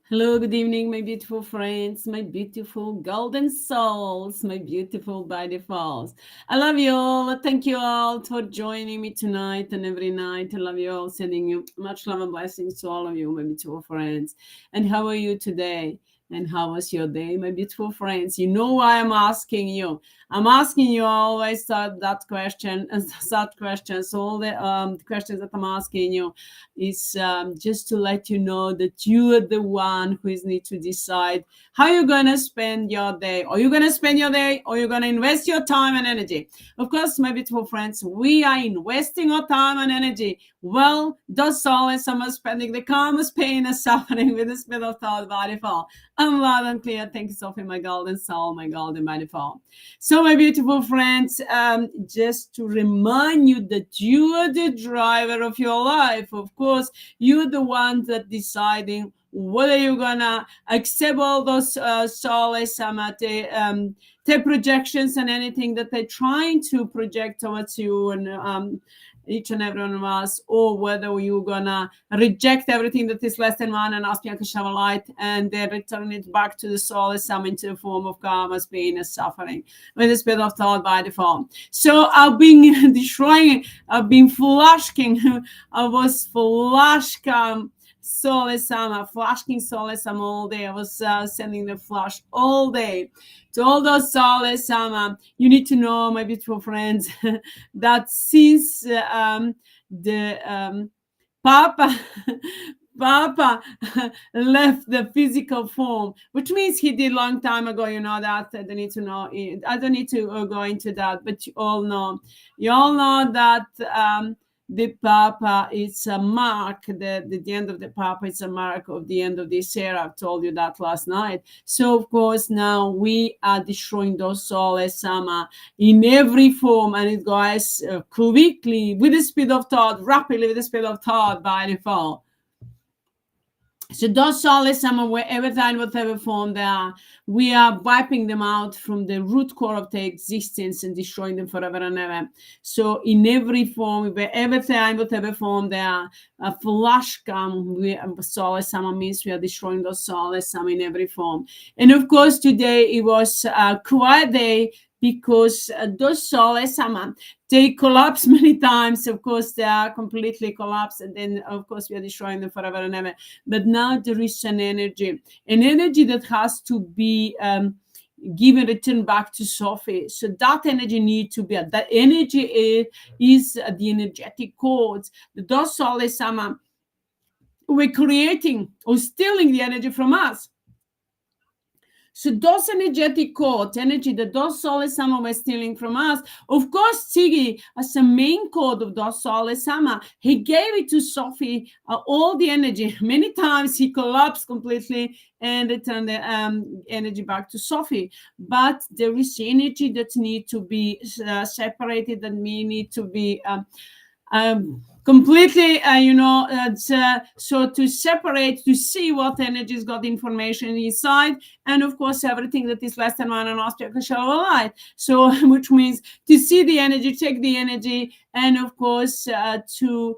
Hello, good evening, my beautiful friends, my beautiful golden souls, my beautiful by defaults. I love you all. Thank you all for joining me tonight and every night. I love you all. Sending you much love and blessings to all of you, my beautiful friends. And how are you today? And how was your day, my beautiful friends? You know why I'm asking you. I'm asking you always that question, that questions. All the questions that I'm asking you is just to let you know that you are the one who is need to decide how you're going to spend your day. Are you going to spend your day, or you're going to invest your time and energy? Of course, my beautiful friends, we are investing our time and energy. Well, does solace some are spending the calmest pain and suffering with the spirit of thought body fall. I'm loud and clear. Thank you, Sophie, my golden soul, my golden body fall. So, my beautiful friends, just to remind you that you are the driver of your life. Of course, you're the one that deciding whether you're gonna accept all those solace, the projections and anything that they're trying to project towards you and each and every one of us, or whether you're gonna reject everything that is less than one and ask Yakashava light and then return it back to the soul as some into the form of karma, pain, and suffering with the spirit of thought by default. So I've been destroying, I've been flashing, I was flashing Soulless Amma, flashing Soulless Amma all day. I was sending the flash all day to all those Soulless Amma. You need to know, my beautiful friends, that since the Papa Papa left the physical form, which means he did long time ago. You know that. I don't need to know. I don't need to go into that, but you all know that the Papa is a mark. The end of the Papa is a mark of the end of this era. I've told you that last night. So of course now we are destroying those soulless Sama in every form, and it goes quickly with the speed of thought, rapidly with the speed of thought by default. So those soulless Sama, wherever time, whatever form they are, we are wiping them out from the root core of their existence and destroying them forever and ever. So in every form, wherever time, whatever form they are, a flash come, soulless Sama means we are destroying those soulless Sama in every form. And of course, today it was a quiet day, because those soulless Sama, they collapse many times. Of course, they are completely collapsed, and then of course we are destroying them forever and ever. But now there is an energy that has to be given, returned back to Sophie. So that energy needs to be, that energy is the energetic codes. Those soulless Sama we're creating or stealing the energy from us. So those energetic codes, energy that those soulless Sama were stealing from us, of course, Tiggy, as a main code of those soulless Sama, he gave it to Sophie, all the energy. Many times he collapsed completely and returned the energy back to Sophie. But there is energy that needs to be separated, and we need to be completely, so to separate, to see what energies got information inside, and of course everything that is less than one and aspect of light. So which means to see the energy, take the energy, and of course to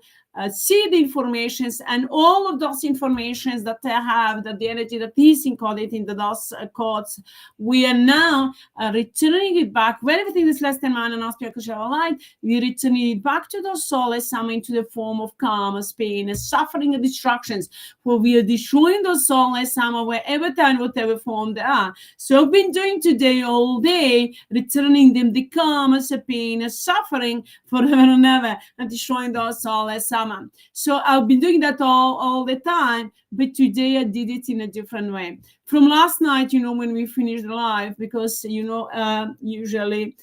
see the informations and all of those informations that they have, that the energy that is encoded into those codes, we are now returning it back. When everything is less than one and aspect of light, we return it back to those soulless Sama into the form of karma, pain, and suffering and distractions, where we are destroying those soulless Sama wherever time, whatever form they are. So I've been doing today all day, returning them the karma, pain, and suffering forever and ever, and destroying those soulless Sama. So I've been doing that all the time, but today I did it in a different way. From last night, when we finished the live, because usually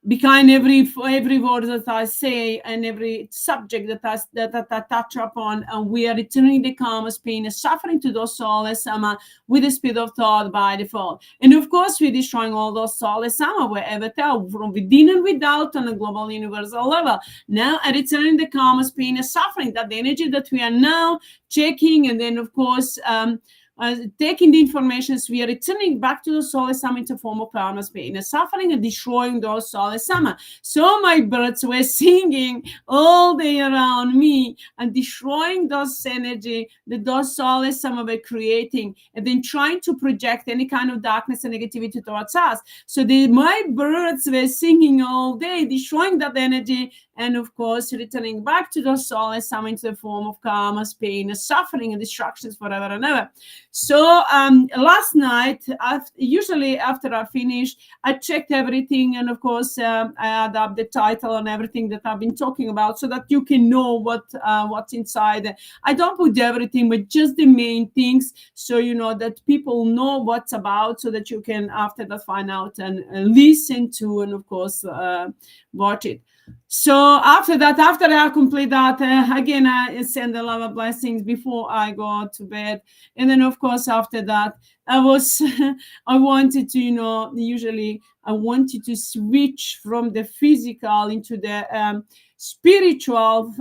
behind every word that I say and every subject that I touch upon, and we are returning the karma, pain, and suffering to those soulless Sama with the speed of thought by default. And of course, we're destroying all those soulless Sama wherever they are, from within and without, on a global universal level. Now, returning the karma, pain, and suffering, that the energy that we are now checking, and then of course taking the information, we are returning back to the soulless summer into form of karma's pain and suffering and destroying those soulless summer. So my birds were singing all day around me and destroying those energy that those soulless summer were creating, and then trying to project any kind of darkness and negativity towards us. So my birds were singing all day, destroying that energy, and of course returning back to the soulless summer into the form of karma's pain and suffering and destructions forever and ever. So last night, usually after I finish, I checked everything, and of course I add up the title and everything that I've been talking about, so that you can know what's inside. I don't put everything, but just the main things, so you know that people know what's about, so that you can after that find out and listen to, and of course watch it. So after that, after I complete that, again, I send a lot of blessings before I go to bed. And then, of course, after that, I wanted to, usually I wanted to switch from the physical into the spiritual,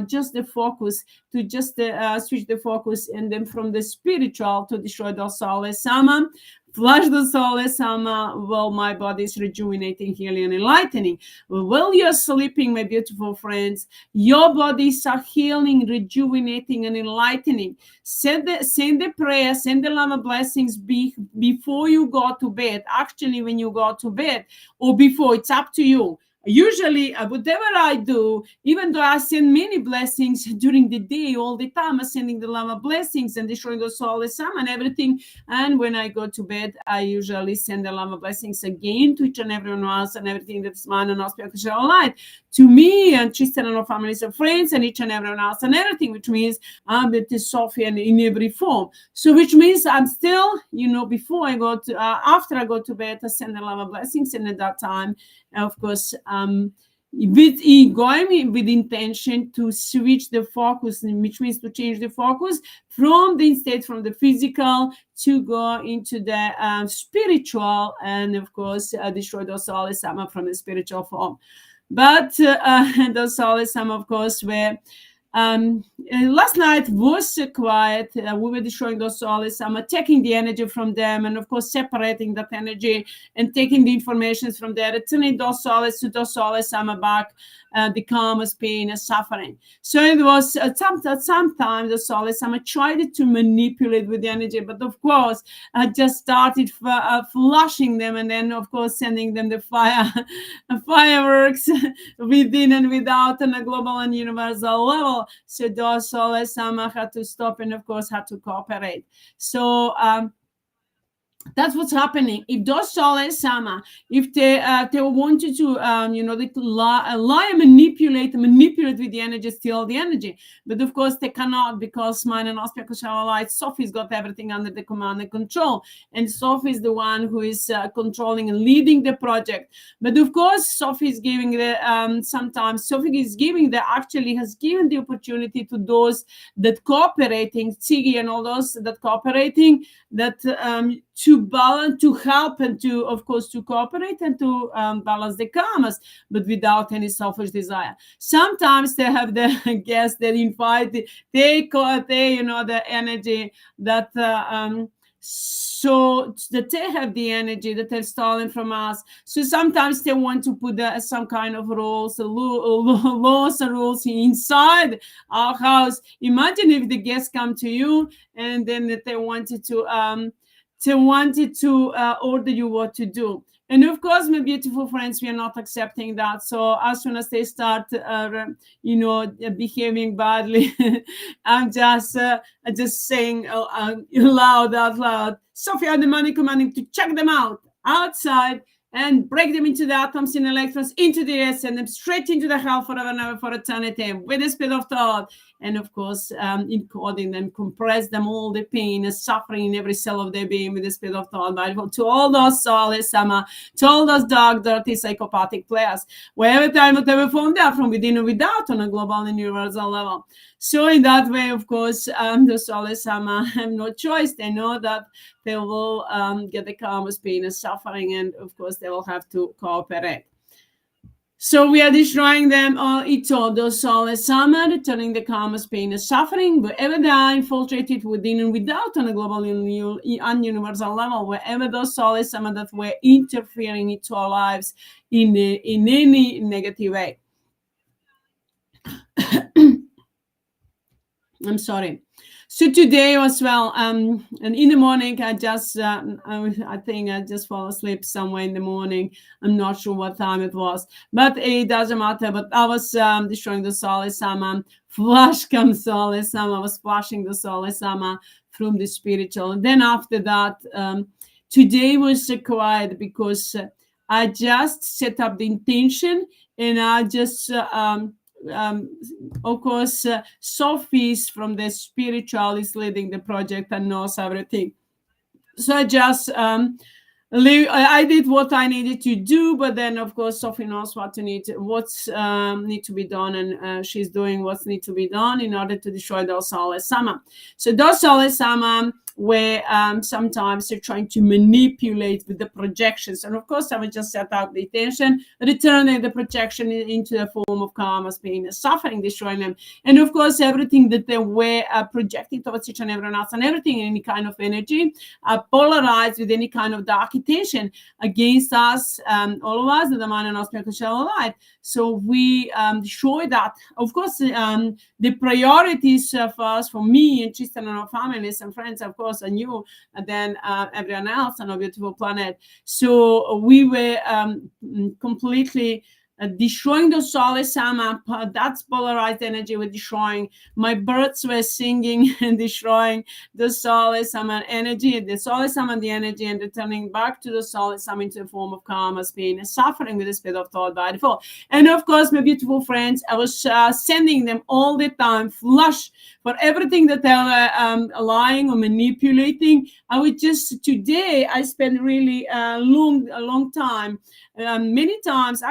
just the focus, to just switch the focus, and then from the spiritual to destroy the soulless summer. Flush the soulless summer while my body is rejuvenating, healing, and enlightening. While you're sleeping, my beautiful friends, your bodies are healing, rejuvenating, and enlightening. Send the prayer, send the love and blessings before you go to bed. Actually, when you go to bed or before, it's up to you. Usually, whatever I do, even though I send many blessings during the day, all the time, I'm sending the love of blessings and destroying the soulless summer and everything. And when I go to bed, I usually send the love of blessings again to each and everyone else and everything that's mine and auspicial light to me and Tristan and our families and friends and each and everyone else and everything, which means I'm with the Sophie and in every form. So which means I'm still, before I go to, after I go to bed, I send the love of blessings, and at that time, of course, going with intention to switch the focus, which means to change the focus from the physical to go into the spiritual, and of course destroy the soulless summer from the spiritual form. But the soulless summer, of course, were last night was quiet. We were destroying those soulless summer, taking the energy from them, and of course separating that energy and taking the information from there, returning those soulless to those soulless summer back, the karma's pain and suffering. So it was sometimes the soulless summer tried to manipulate with the energy, but of course I just started flushing them, and then of course sending them the fireworks within and without on a global and universal level. So those soulless summer had to stop, and of course had to cooperate. So that's what's happening. If those soulless summer, if they wanted to, they lie and manipulate with the energy, steal the energy. But of course they cannot, because mine and auspicial light, Sophie's got everything under the command and control, and Sophie is the one who is controlling and leading the project. But of course, Sophie is giving sometimes Sophie is giving has given the opportunity to those that cooperating, Tzigi and all those that cooperating, that to balance, to help, and to, of course, to cooperate and to balance the karmas, but without any selfish desire. Sometimes they have the guests that invite, the energy that so that they have the energy that they've stolen from us. So sometimes they want to put some kind of laws and rules inside our house. Imagine if the guests come to you and then they wanted to order you what to do. And of course, my beautiful friends, we are not accepting that. So as soon as they start, behaving badly, I'm just saying out loud, Sophie, the money commanding to check them out outside and break them into the atoms and electrons, into the air, send them straight into the hell forever and ever for eternity with the speed of thought. And of course, encoding them, compress them, all the pain and suffering in every cell of their being with the speed of thought. But to all those soulless summer, to all those dark, dirty, psychopathic players, wherever time, whatever form they are, from within or without, on a global and universal level. So in that way, of course, the soulless summer have no choice. They know that they will get the karma's pain and suffering, and of course, they will have to cooperate. So we are destroying them all. It's all those soulless summer, returning the karma's pain and suffering, wherever they are infiltrated within and without on a global and universal level, wherever those soulless summer that were interfering into our lives in any negative way. I'm sorry. So today as well, and in the morning, I think I just fall asleep somewhere in the morning. I'm not sure what time it was, but it doesn't matter. But I was destroying the soulless sama, flash comes soulless sama. I was flashing the soulless sama from the spiritual. And then after that, today was quiet because I just set up the intention and I just of course, Sophie from the spiritual is leading the project and knows everything. So I just I did what I needed to do, but then of course Sophie knows what's need to be done, and she's doing what's need to be done in order to destroy those soulless sama. So those soulless sama where sometimes they're trying to manipulate with the projections, and of course I would just set out the intention, returning the projection into the form of karma's pain and suffering, destroying them, and of course everything that they were projecting towards each and everyone else, and everything in any kind of energy polarized with any kind of dark intention against us, all of us, the man and us, spiritual light. So we destroy that. Of course, the priorities first for me and Tristan and our families and friends, of course, and you, and then everyone else on our beautiful planet. So we were completely destroying the soulless sama. That's polarized energy. We're destroying. My birds were singing and destroying the soulless sama energy, the soulless sama, the energy, and returning back to the soulless sama into the form of karma's pain and suffering with the spirit of thought by default. And of course, my beautiful friends, I was sending them all the time flush for everything that they were lying or manipulating. I would just today I spent really a long time. Many times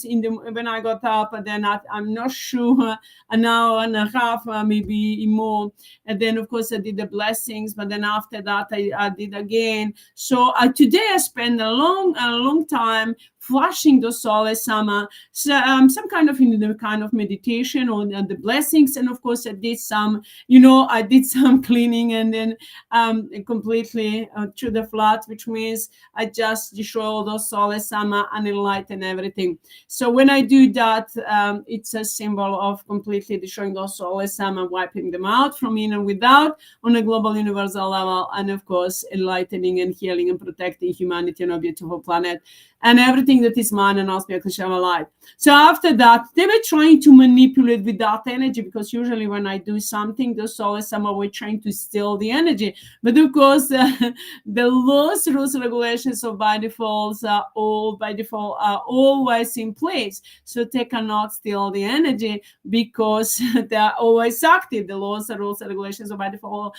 in the when I got up, and then I'm not sure an hour and a half, maybe more. And then of course I did the blessings, but then after that I did again. So today I spent a long time flashing the soulless sama, some kind of meditation on the blessings, and of course I did some cleaning, and then completely through the flood, which means I just destroy all those soulless sama and enlighten everything. So when I do that, it's a symbol of completely destroying those soulless sama, wiping them out from in and without on a global universal level, and of course enlightening and healing and protecting humanity on a beautiful planet and everything that is mine and us, spiritual light. So after that, they were trying to manipulate with that energy, because usually when I do something, the soulless sama were trying to steal the energy. But of course, the laws, rules, regulations of by default are always in place. So they cannot steal the energy because they are always active. The laws, rules, regulations of by default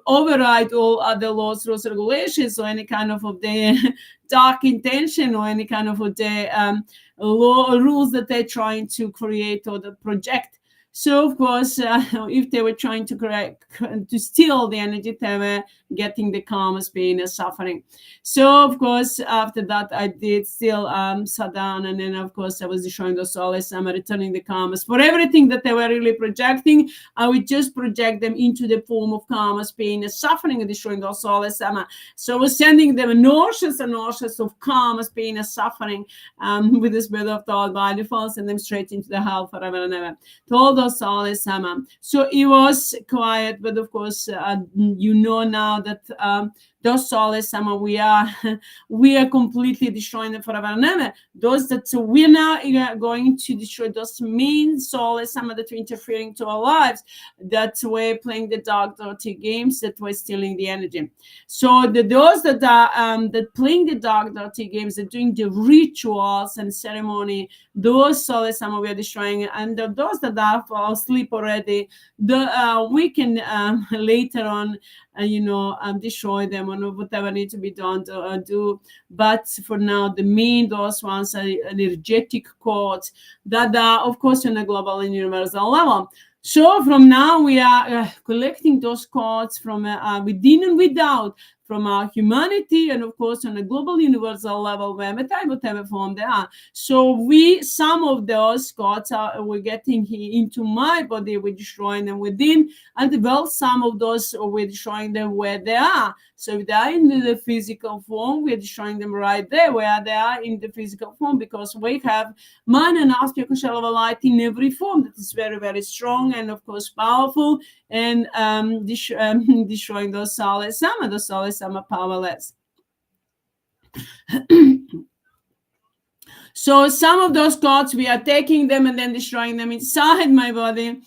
override all other laws, rules, regulations, or any kind of the dark intention or any kind of the rules that they're trying to create or project. So of course, if they were trying to steal the energy, they were getting the karma's pain and suffering. So of course, after that, I did still sat down, and then of course I was destroying the soulless sama, returning the karmas for everything that they were really projecting. I would just project them into the form of karma's pain and suffering, and destroying the soulless sama. So I was sending them nauseous and nauseous of karma's pain and suffering with the spirit of thought by default, send them straight into the hell forever and ever. To all those soulless sama. So it was quiet, but of course, now that those soulless sama, we are completely destroying them forever and ever. Those that we're now going to destroy, those main soulless sama that are interfering to our lives, that we're playing the dark, dirty games, that we're stealing the energy. So those that are that playing the dark, dirty games, that doing the rituals and ceremony, those soulless sama we are destroying, and those that are fall asleep already, we can later on destroy them or whatever needs to be done to do. But for now, the main, those ones are energetic codes that are, of course, on a global and universal level. So from now, we are collecting those codes from within and without from our humanity, and of course on a global universal level, whatever form they are. So some of those gods we're getting into my body, we're destroying them within, and well, some of those we're destroying them where they are. So if they are in the physical form, we're destroying them right there where they are in the physical form, because we have mind and aspect shell of a light in every form that is very, very strong and of course powerful, and destroying those soulless Amma. Those soulless Amma powerless. So some of those gods, we are taking them and then destroying them inside my body,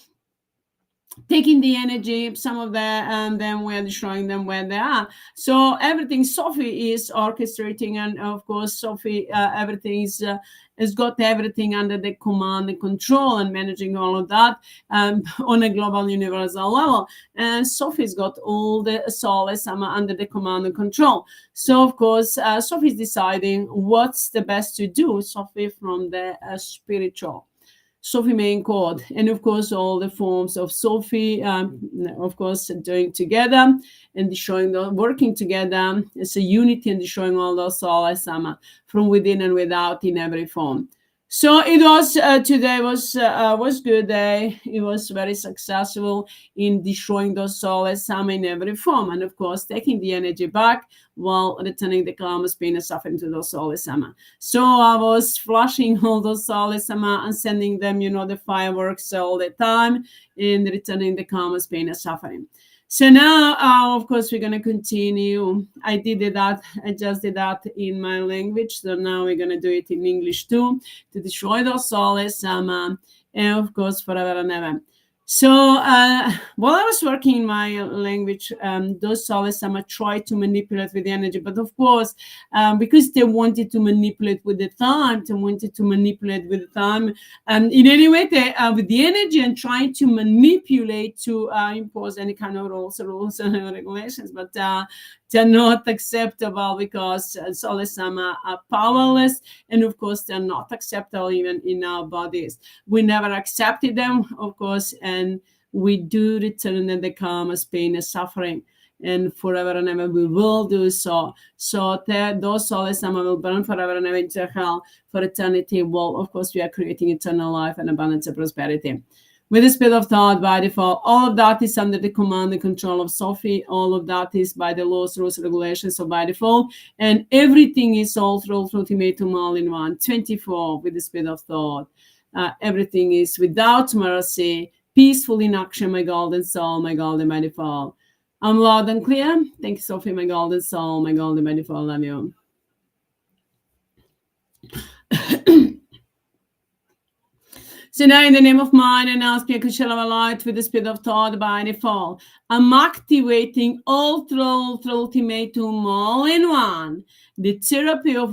taking the energy, some of that, and then we're destroying them where they are. So everything Sophie is orchestrating, and of course Sophie, everything has got everything under the command and control and managing all of that on a global universal level. And Sophie's got all the soulless under the command and control. So of course Sophie's deciding what's the best to do. Sophie from the spiritual. Sophie main chord, and of course all the forms of Sophie, of course doing together and destroying working together as a unity and destroying all those soulless from within and without in every form. So it was today was good day. It was very successful in destroying those soulless in every form, and of course taking the energy back while returning the karma, pain, and suffering to those soulless. So I was flushing all those soulless and sending them, the fireworks all the time, and returning the karma, pain, and suffering. So now, of course, we're going to continue. I just did that in my language. So now we're going to do it in English too, to destroy those soulless, and of course, forever and ever. So while I was working in my language, those soulless tried to manipulate with the energy, but of course, because they wanted to manipulate with the time, in any way, they with the energy and trying to manipulate to impose any kind of rules and regulations, but they're not acceptable, because soulless are powerless, and of course they're not acceptable even in our bodies. We never accepted them, of course, and we do return them the karma, pain, and suffering, and forever and ever we will do so. So those soulless will burn forever and ever into hell for eternity. Well, of course, we are creating eternal life and abundance and prosperity. With the speed of thought by default, all of that is under the command and control of Sophie. All of that is by the laws, rules, regulations of by default. And everything is all through ultimatum all in one. 24 with the speed of thought. Everything is without mercy, peaceful in action, my golden soul, my golden by default. I'm loud and clear. Thank you, Sophie, my golden soul, my golden by default. Love you. So now in the name of mind and aspect shell of a light with the speed of thought by default, I'm activating all through ultimatum all in one. The therapy of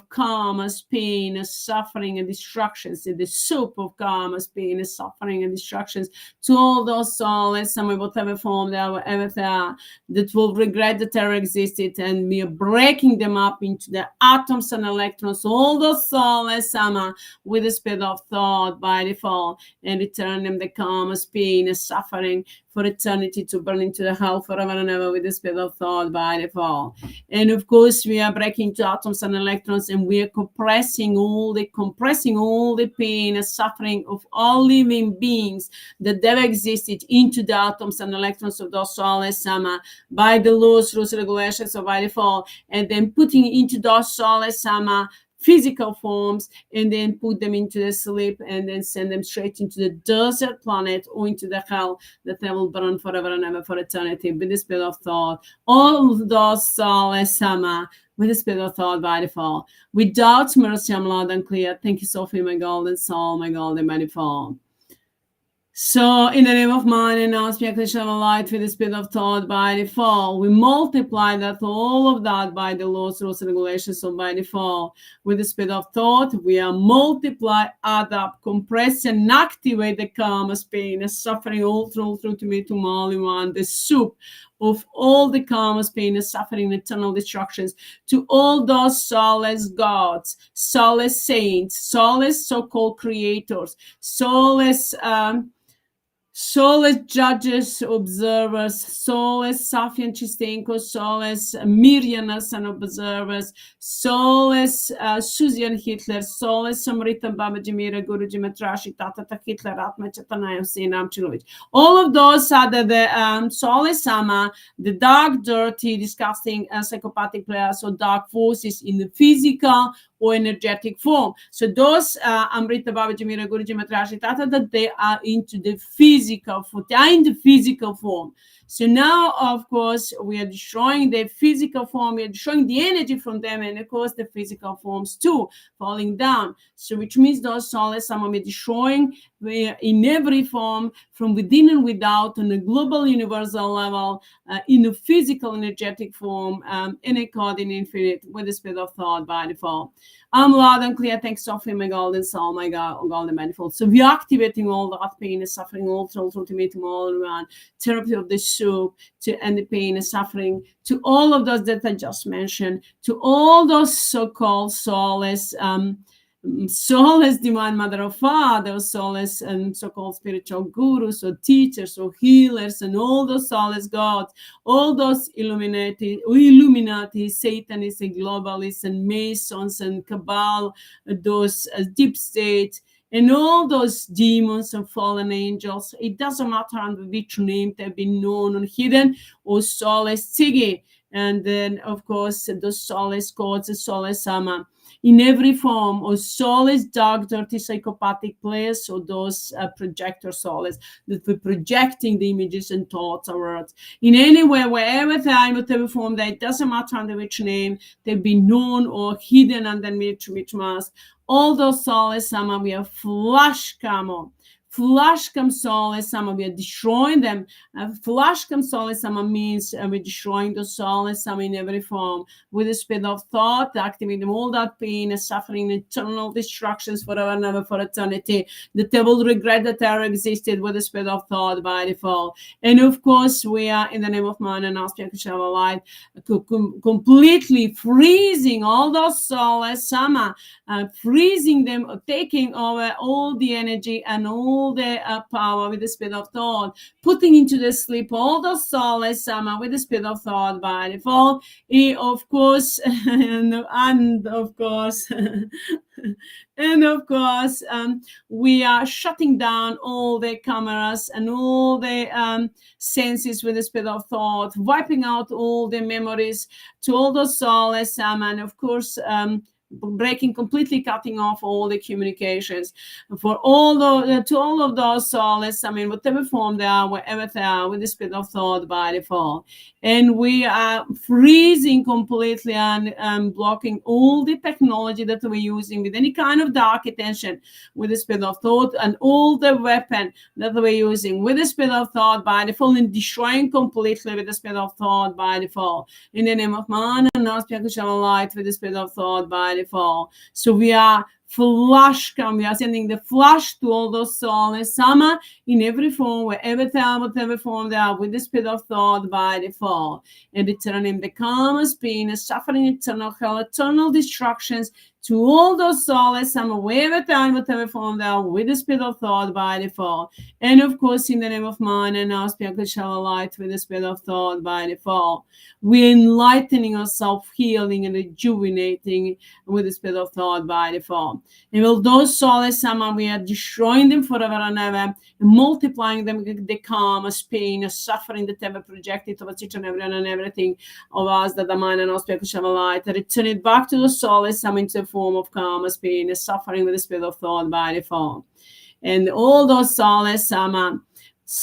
karma, pain, and suffering and destructions, the soup of karma, pain, and suffering and destructions to all those souls, some whatever form they are, ever they are, that will regret that they ever existed, and we are breaking them up into the atoms and electrons, all those souls, with the speed of thought by default, and return them the karma, pain, and suffering for eternity to burn into the hell forever and ever with the speed of thought by default. And of course, we are breaking to atoms and electrons, and we are compressing all the pain and suffering of all living beings that ever existed into the atoms and electrons of those soulless by the laws, rules, regulations of by default, and then putting into those soulless physical forms, and then put them into the sleep, and then send them straight into the desert planet or into the hell that they will burn forever and ever for eternity with the speed of thought. All of those soulless with the speed of thought by default. Without mercy, I'm loud and clear. Thank you, Sophie, my golden soul, my golden by default. So in the name of mind and aspect of light with the speed of thought by default, we multiply that all of that by the laws, rules, and regulations of by default. With the speed of thought, we are multiply, add up, compress, and activate the karma, pain, and suffering all through to me to all in one, the soup of all the karma, pain, and suffering, eternal destructions to all those soulless gods, soulless saints, soulless so-called creators, soulless Soulless judges, observers, soulless Sophie and Chistenko, soulless Mirjanas and observers, soulless Susie and Hitler, soulless Samrita Babaji Mira Guruji Matrashi Tata Hitler Atma Chatanaya Sinam Chilovich. All of those are the soulless Amma, the dark, dirty, disgusting psychopathic players or dark forces in the physical or energetic form. So those Amrita Babaji Mira Guruji Matrashi Tata, that they are into the physical form. They are in the physical form. So now, of course, we are destroying the physical form. We are destroying the energy from them, and of course, the physical forms too, falling down. So which means those soulless Amma we're destroying in every form, from within and without, on a global universal level, in a physical energetic form, in a code in infinite, with the spirit of thought by default. I'm loud and clear. Thanks, Sophie, my golden soul, my God, golden manifold. So we're activating all that pain and suffering, all souls, ultimatum, all around, therapy of the soup, to end the pain and suffering, to all of those that I just mentioned, to all those so-called soulless, soulless divine mother or father, soulless and so-called spiritual gurus or teachers or healers, and all those soulless gods, all those Illuminati, Satanists and globalists and Masons and Cabal, those deep states, and all those demons and fallen angels. It doesn't matter under which name they've been known or hidden, or soulless Tzigi. And then, of course, the soulless gods, the soulless Amma, in every form, or soulless, dark, dirty, psychopathic players, or those projector soulless that we're projecting the images and thoughts or words in anywhere, wherever time, whatever form, that it doesn't matter under which name they've been known or hidden under which mask. All those soulless Amma, we are flash come soulless Amma, we are destroying them. Flash come soulless Amma means we're destroying the soulless Amma in every form with the speed of thought, activating all that pain and suffering, eternal destructions forever and ever for eternity. That they will regret that they ever existed with the speed of thought by default. And of course, we are in the name of man and aspect of light, completely freezing all those soulless Amma, freezing them, taking over all the energy and all the power with the speed of thought, putting into the sleep all the soulless Amma with the speed of thought by default. Of course, and of course, and of course, we are shutting down all the cameras and all the senses with the speed of thought, wiping out all the memories to all the soulless Amma, and of course, breaking, completely cutting off all the communications for all the to all of those soulless, whatever form they are, wherever they are, with the speed of thought by default. And we are freezing completely and blocking all the technology that we're using with any kind of dark attention with the speed of thought, and all the weapon that we're using with the speed of thought by default, and destroying completely with the speed of thought by default. In the name of man and light with the speed of thought by default. So we are flash come. We are sending the flash to all those soulless Amma in every form, wherever they are, whatever form they are, with the speed of thought by default. And returning the karma's pain, suffering, eternal hell, eternal destructions to all those soulless Amma, wherever they are, whatever form they are, with the speed of thought by default. And of course, in the name of man and our spiritual light, with the speed of thought by default. We're enlightening ourselves, healing and rejuvenating with the speed of thought by default. And will those soulless Amma, we are destroying them forever and ever, and multiplying them, the karma, pain, suffering that ever projected towards each and everyone and everything of us, that the mind and our spiritual light, and return it back to the soulless Amma into the form of karma, pain, suffering with the speed of thought by default. And all those soulless Amma,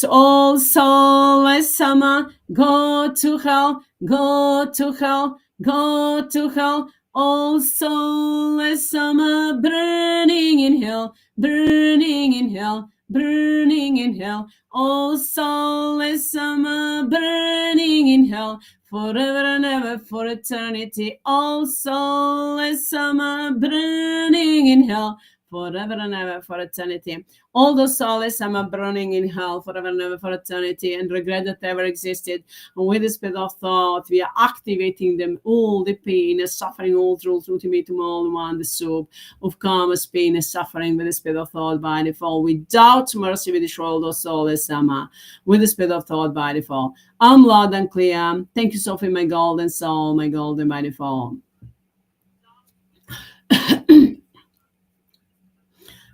all soulless Amma, go to hell, go to hell, go to hell. All soulless Amma, burning in hell, burning in hell, burning in hell. All soulless Amma, burning in hell, forever and ever for eternity. All soulless Amma, burning in hell, forever and ever, for eternity. All those souls are burning in hell forever and ever, for eternity, and regret that ever existed. And with the spirit of thought, we are activating them, all the pain and suffering, all through ultimatum, all one, the soup of karma's pain and suffering, with the spirit of thought by default. Without mercy, we destroy all those souls, with the spirit of thought by default. I'm loud and clear. Thank you, Sophie, my golden soul, my golden by default.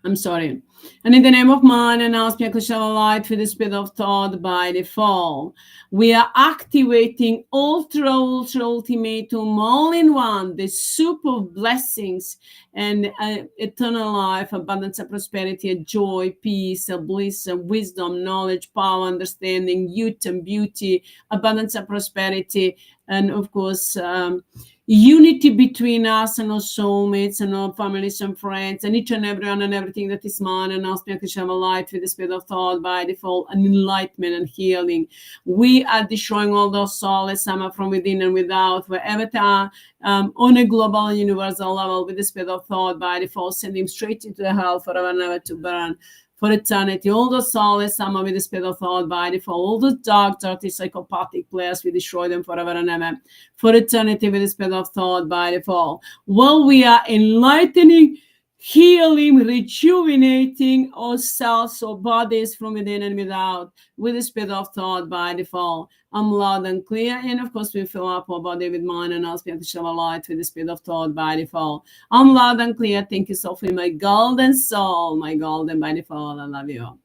I'm sorry. And in the name of man and Aspia Kushava light for the spirit of thought by default, we are activating ultra ultimatum all in one, the soup of blessings and eternal life, abundance of prosperity, joy, peace, bliss, wisdom, knowledge, power, understanding, youth and beauty, abundance of prosperity, and of course, unity between us and our soulmates and our families and friends and each and everyone and everything that is mine, and ask me to share a light with the spirit of thought by default, and enlightenment and healing. We are destroying all those souls from within and without, wherever they are, on a global and universal level, with the spirit of thought by default, send him straight into the hell forever and ever to burn for eternity. All the souls, some with the spirit of thought by default, all the dark, dirty, psychopathic players, we destroy them forever and ever for eternity with the spirit of thought by default. While we are enlightening, healing, rejuvenating ourselves, our bodies from within and without, with the spirit of thought by default. I'm loud and clear, and of course we fill up our body with mind and ask me to shine a light with the spirit of thought by default. I'm loud and clear. Thank you, Sophie, my golden soul, my golden by default. I love you.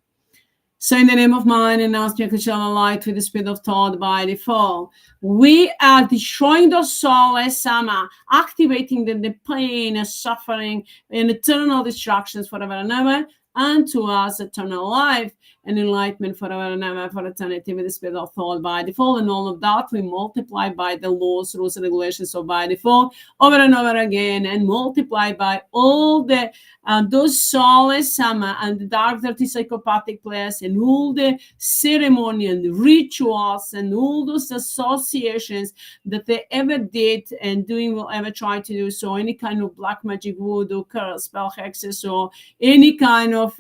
So in the name of mine and ask me to shine a light with the spirit of thought by default, we are destroying the soul as Sama, activating the pain and suffering and eternal destructions forever and ever, and to us eternal life and enlightenment forever and ever, for eternity with the spirit of thought by default. And all of that we multiply by the laws, rules, and regulations of by default over and over again, and multiply by all the those souls Sama and the dark, dirty, psychopathic players, and all the ceremony and the rituals and all those associations that they ever did and doing will ever try to do. So any kind of black magic, voodoo, curse, spell, hexes, or any kind of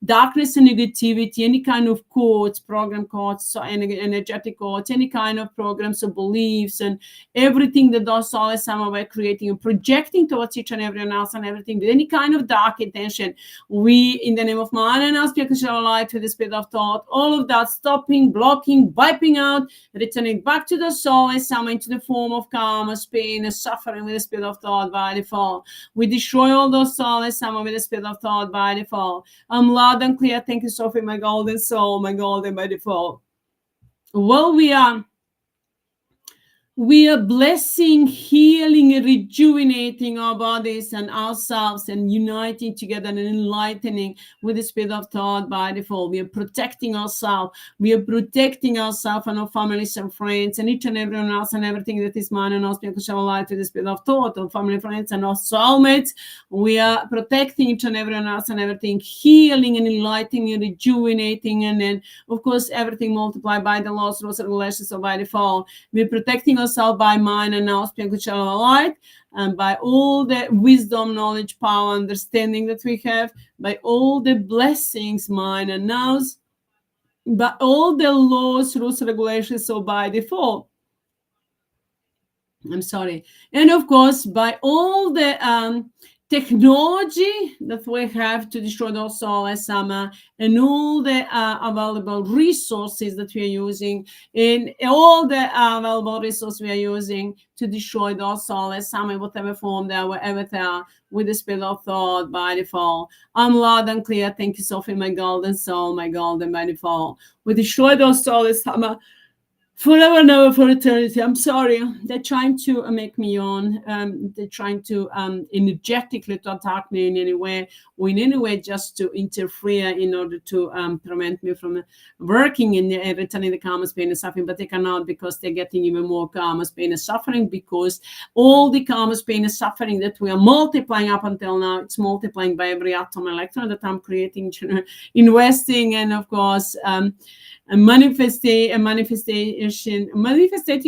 darkness and negativity, any kind of codes, program codes, so energetic codes, any kind of programs or beliefs, and everything that those souls Sama were creating and projecting towards each and everyone else and everything with any kind of dark intention, we, in the name of man and ask you to share a light with the spirit of thought, all of that stopping, blocking, wiping out, returning back to the soul and Sama into the form of karma, pain, and suffering with the spirit of thought by default. We destroy all those souls Sama with the spirit of thought by default. I'm loud and clear. Thank you, Sophie, my golden soul, my golden by default. Well, we are blessing, healing, and rejuvenating our bodies and ourselves and uniting together and enlightening with the spirit of thought by default. We are protecting ourselves. We are protecting ourselves and our families and friends and each and everyone else and everything that is mine and us. We shall light with the spirit of thought, our family, friends, and our soulmates. We are protecting each and everyone else and everything, healing and enlightening and rejuvenating, and then, of course, everything multiplied by the laws, rules, and regulations of by default. We are protecting ourselves by mind and now speaking light, and by all the wisdom, knowledge, power, understanding that we have, by all the blessings, mind and nows, by all the laws, rules, regulations, so by default. I'm sorry. And of course, by all the technology that we have to destroy those souls Sama, and all the available resources that we are using, in all the available resources we are using to destroy those souls Sama, in whatever form they are, wherever they are, with the spirit of thought by default. I'm loud and clear. Thank you, Sophie, my golden soul, my golden by default. We destroy those souls Sama forever and ever, for eternity. I'm sorry. They're trying to make me yawn. They're trying to energetically to attack me in any way, or in any way just to interfere in order to prevent me from working in returning the karma, pain, and suffering. But they cannot, because they're getting even more karma, pain, and suffering, because all the karma, pain, and suffering that we are multiplying up until now, it's multiplying by every atom and electron that I'm creating, investing, and of course, and manifestating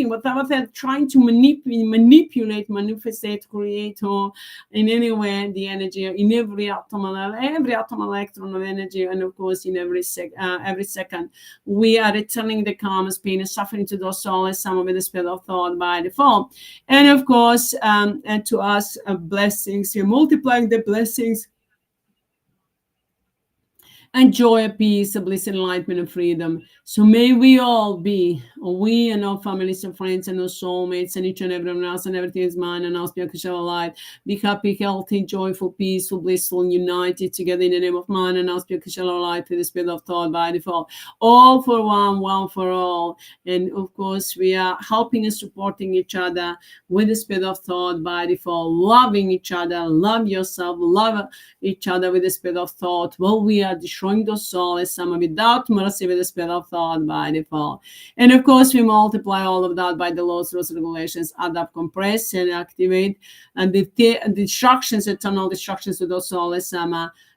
whatever they're trying to manipulate, manifestate, create, or in any way the energy in every atom electron of energy, and of course in every second we are returning the karma, pain, and suffering to those souls, some with the spirit of thought by default, and of course and to us blessings. You're multiplying the blessings and joy, peace, bliss, enlightenment, and freedom. So may we all be, we and our families and friends and our soulmates and each and everyone else and everything is mine and ours, be light, be happy, healthy, joyful, peaceful, blissful, and united together in the name of mine and ours, be light with the spirit of thought by default. All for one for all. And of course, we are helping and supporting each other with the spirit of thought by default, loving each other, love yourself, love each other with the spirit of thought. Well, we are destroying those souls, some without mercy with the spirit of thought by default. And of course, we multiply all of that by the laws, rules, regulations, adapt, compress, and activate, and the destructions, eternal destructions to those souls,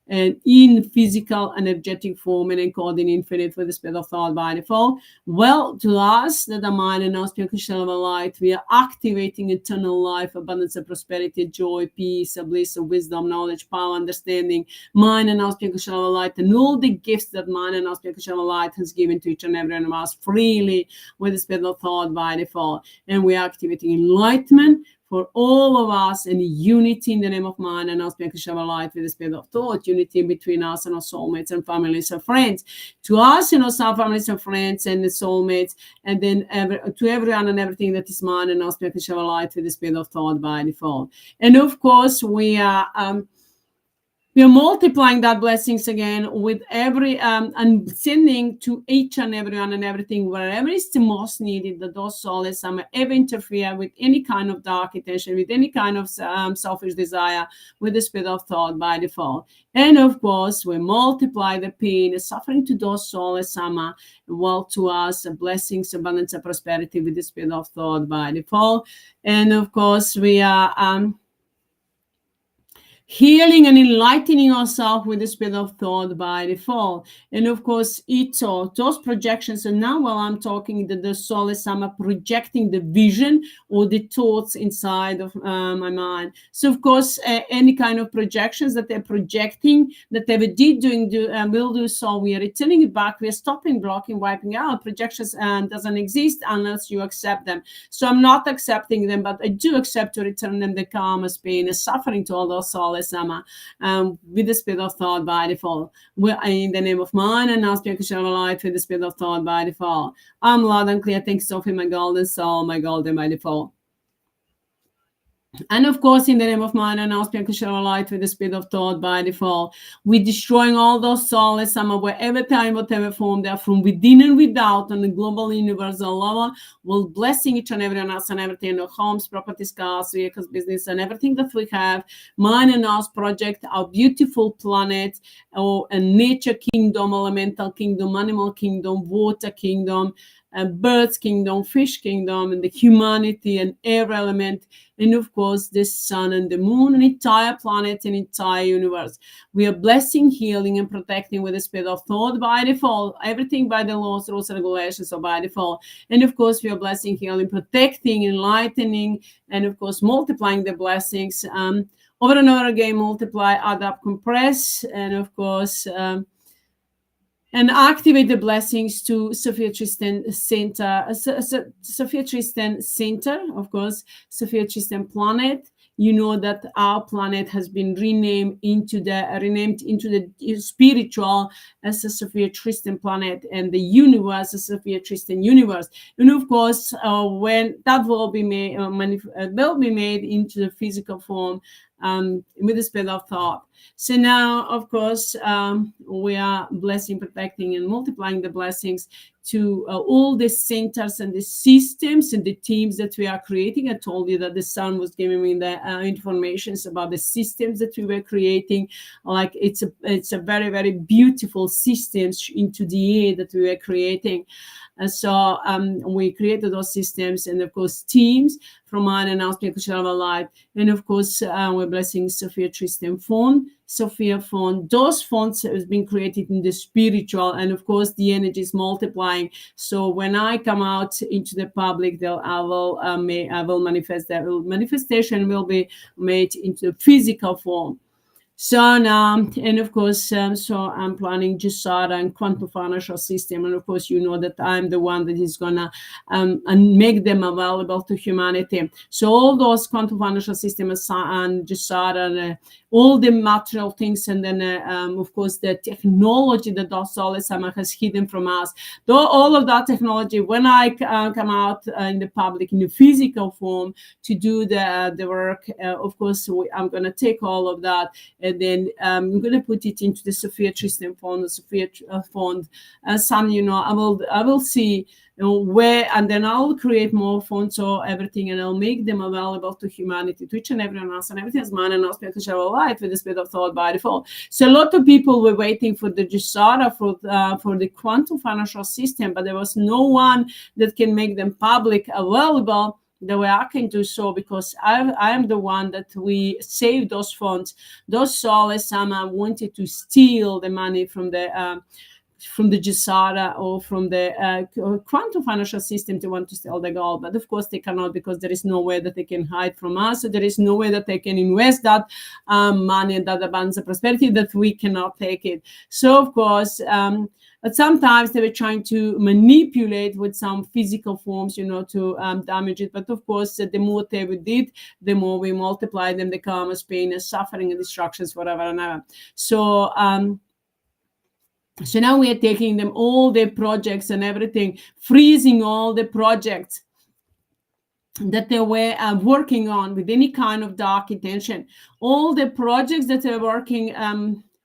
and in physical energetic form and encoding infinite with the spirit of thought by default. Well, to us that are mind and our spiritual light, we are activating eternal life, abundance of prosperity, joy, peace, bliss, wisdom, knowledge, power, understanding, mind and our spiritual light, and all the gifts that mind and our spiritual light has given to each and every one of us freely with the spirit of thought by default. And we are activating enlightenment for all of us, and unity in the name of mind and our spiritual light with the spirit of thought, unity between us and our soulmates and families and friends. To us and our families and friends and the soulmates, and then to everyone and everything that is mine and our spiritual light with the spirit of thought by default. And of course, we are multiplying that blessings again with every and sending to each and everyone and everything wherever is the most needed, that those souls ever interfere with any kind of dark intention, with any kind of selfish desire with the spirit of thought by default. And of course, we multiply the pain and suffering to those souls, well, to us, blessings, abundance, and prosperity with the spirit of thought by default. And of course, we are healing and enlightening ourselves with the spirit of thought by default. And of course, those projections. And now while I'm talking, the soul is projecting the vision or the thoughts inside of my mind. So of course, any kind of projections that they're projecting, that they will do so, we are returning it back. We are stopping, blocking, wiping out. Projections doesn't exist unless you accept them. So I'm not accepting them, but I do accept to return them the karma, pain, and suffering to all those souls with the spirit of thought by default. We're in the name of mine and our spiritual light with the spirit of thought by default. I'm loud and clear. Thanks, Sophie, my golden soul, my golden by default. And of course, in the name of mine and our spiritual light with the spirit of thought by default, we're destroying all those souls, wherever time, whatever form they are, from within and without, on the global universal level, will blessing each and every one else and everything, our homes, properties, cars, vehicles, business, and everything that we have, mine and ours project, our beautiful planet, or a nature kingdom, elemental kingdom, animal kingdom, water kingdom, birds kingdom, fish kingdom, and the humanity and air element, and of course the sun and the moon, and entire planet and entire universe. We are blessing, healing, and protecting with the spirit of thought by default, everything by the laws, rules, and regulations, or by default. And of course, we are blessing, healing, protecting, enlightening, and of course multiplying the blessings over and over again, multiply, adapt, compress, and of course and activate the blessings to Sophia Tristan Center, Sophia Tristan Center, of course, Sophia Tristan Planet. You know that our planet has been renamed into the spiritual as a Sophia Tristan Planet, and the universe as Sophia Tristan Universe. And of course, when that will be made, will be made into the physical form with the spirit of thought. So now, of course, we are blessing, protecting, and multiplying the blessings to all the centers and the systems and the teams that we are creating. I told you that the sun was giving me the information about the systems that we were creating. Like it's a very, very beautiful systems into the air that we were creating. And so we created those systems, and of course teams from mine and our spiritual light. And of course, we're blessing Sophia Tristan Phone Sophia font. Those fonts has been created in the spiritual, and of course the energy is multiplying. So when I come out into the public, I will manifest that. Manifestation will be made into physical form. So now, and of course, so I'm planning GSARA and quantum financial system, and of course, you know that I'm the one that is gonna and make them available to humanity. So all those quantum financial systems and GSARA, all the material things, and then of course the technology that SOULESS has hidden from us. Though all of that technology, when I come out in the public in the physical form to do the work, of course, I'm gonna take all of that. And then I'm going to put it into the SOPHIE system fund, the SOPHIE fund. Some, I will see where, and then I'll create more funds or everything, and I'll make them available to humanity, to each and everyone else, and everything is mine and aspect to share a light with the spirit of thought by default. So a lot of people were waiting for the GSARA for the quantum financial system, but there was no one that can make them public available the way I can do so, because I am the one that we save those funds. Those SOULESS wanted to steal the money from the GSARA or from the quantum financial system. They want to steal the gold, but of course they cannot, because there is no way that they can hide from us. So there is no way that they can invest that money and that abundance of prosperity, that we cannot take it. So of course, but sometimes they were trying to manipulate with some physical forms, to damage it. But of course, the more they did, the more we multiplied them, the karmas, pain, and suffering, and destructions, forever and ever. So, so now we are taking them, all the projects and everything, freezing all the projects that they were working on with any kind of dark intention. All the projects that they were working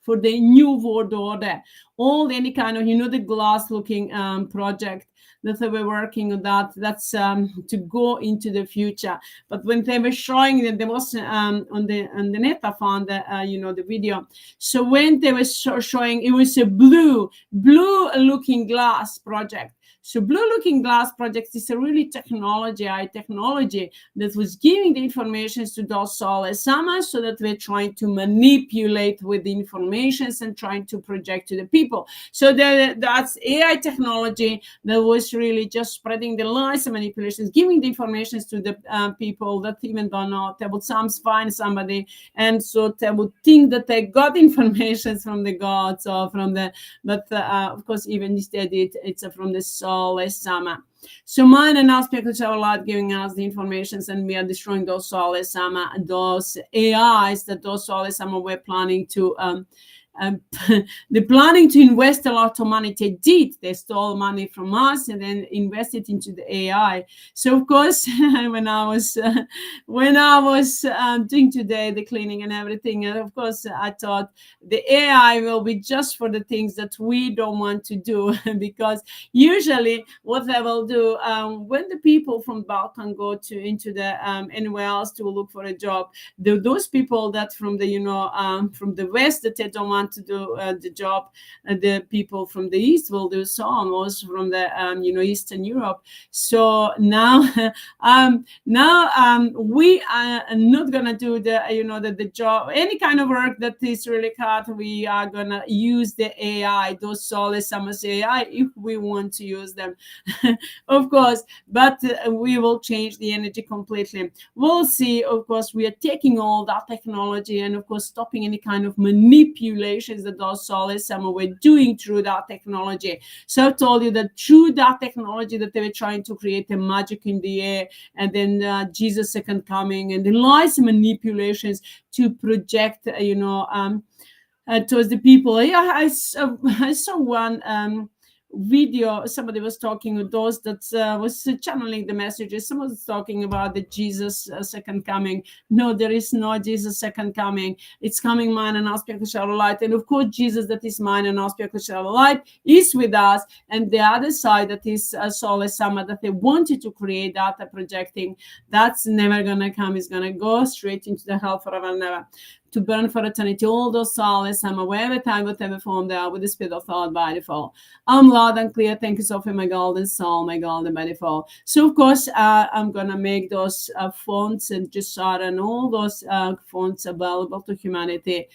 for the new world order, all any kind of, the glass looking project that they were working on, that's to go into the future. But when they were showing that, there was on the net, I found the video. So when they were showing, it was a blue looking glass project. So blue looking glass project is a really high technology that was giving the information to those SOULESS, so that we're trying to manipulate with the informations and trying to project to the people. So that's AI technology that was really just spreading the lies and manipulations, giving the information to the people that even don't know. They would find somebody, and so they would think that they got information from the gods or from the, but of course, even instead it's from the SOULESS. So mind and aspect which are a lot giving us the informations, and we are destroying those SOULESS, those AIs that those SOULESS were planning to they're planning to invest a lot of money. They stole money from us and then invested into the AI. So of course, when I was doing today the cleaning and everything, and of course I thought the AI will be just for the things that we don't want to do, because usually what they will do when the people from Balkan go into the anywhere else to look for a job, those people that from the from the West, that they don't want to do the job, the people from the East will do so, almost from the Eastern Europe. So now we are not gonna do the job, any kind of work that is really hard. We are gonna use the AI, those SOULESS AI, if we want to use them, of course. But we will change the energy completely. We'll see. Of course, we are taking all that technology and of course stopping any kind of manipulations that those SOULESS were doing through that technology. So I told you that through that technology that they were trying to create a magic in the air, and then Jesus' second coming, and the lies and manipulations to project towards the people. Yeah, I saw one video. Somebody was talking with those that was channeling the messages. Someone was talking about the Jesus second coming. No, there is no Jesus second coming. It's coming mind and aspect of shadow light, and of course Jesus that is mind and aspect of shadow light is with us, and the other side that is SOULESS that they wanted to create, data projecting, that's never gonna come. It's gonna go straight into the hell forever and ever, to burn for eternity. All those SOULESS, wherever time, whatever form they are, with the spirit of thought by default. I'm loud and clear. Thank you, Sophie, my golden soul, my golden by default. So of course, I'm gonna make those fonts and GSARA and all those fonts available to humanity.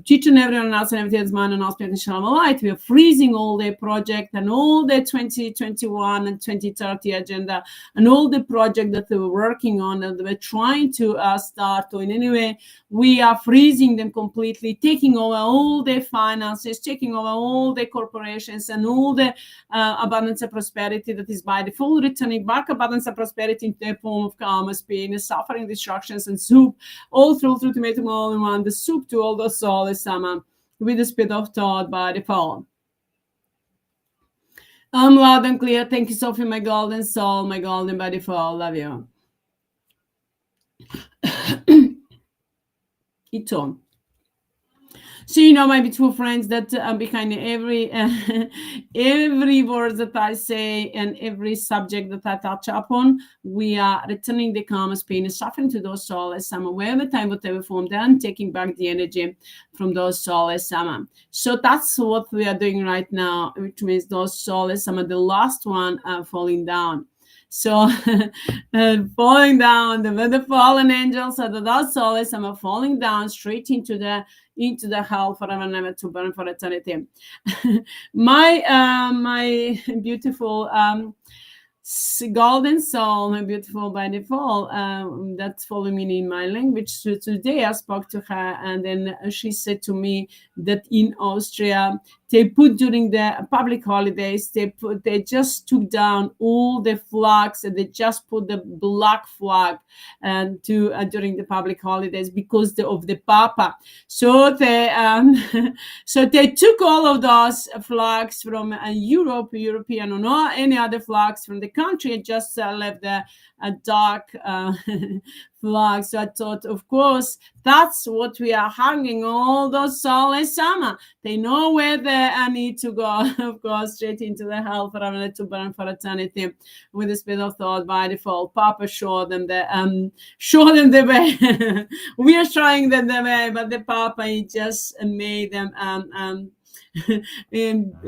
teach and everyone else and everything is mine and aspect and shalom light. We are freezing all their project and all their 2021 and 2030 agenda and all the project that they were working on and they were trying to start. Or in any way, we are freezing them completely, taking over all their finances, taking over all their corporations and all the abundance and prosperity that is by default, returning back abundance and prosperity in the form of karma, pain, suffering, destructions, and soup, all through to make them all in one, the soup to all the soul is summer with the spirit of thought by default. I'm loud and clear. Thank you, Sophie, my golden soul, my golden by default. Love you. It's on. So you know, my beautiful friends, that behind every every word that I say and every subject that I touch upon, we are returning the karma's pain and suffering to those souls, some wherever time, whatever form, then taking back the energy from those souls, some. So that's what we are doing right now, which means those souls, some of the last one are falling down. So falling down, the fallen angels are the souls, some are falling down straight into the hell forever and ever to burn for eternity. My beautiful golden soul, my beautiful by default, that's following me in my language. So today I spoke to her, and then she said to me that in Austria, they put during the public holidays, they just took down all the flags, and they just put the black flag and during the public holidays because of the Papa. So they so they took all of those flags from European or not any other flags from the country, and just left the dark flag. So I thought, of course, that's what we are hanging all those souls summer. They know where they need to go, of course, straight into the hell forever to burn for eternity with the spirit of thought by default. Papa showed them the way. We are showing them the way, but the Papa, he just made them and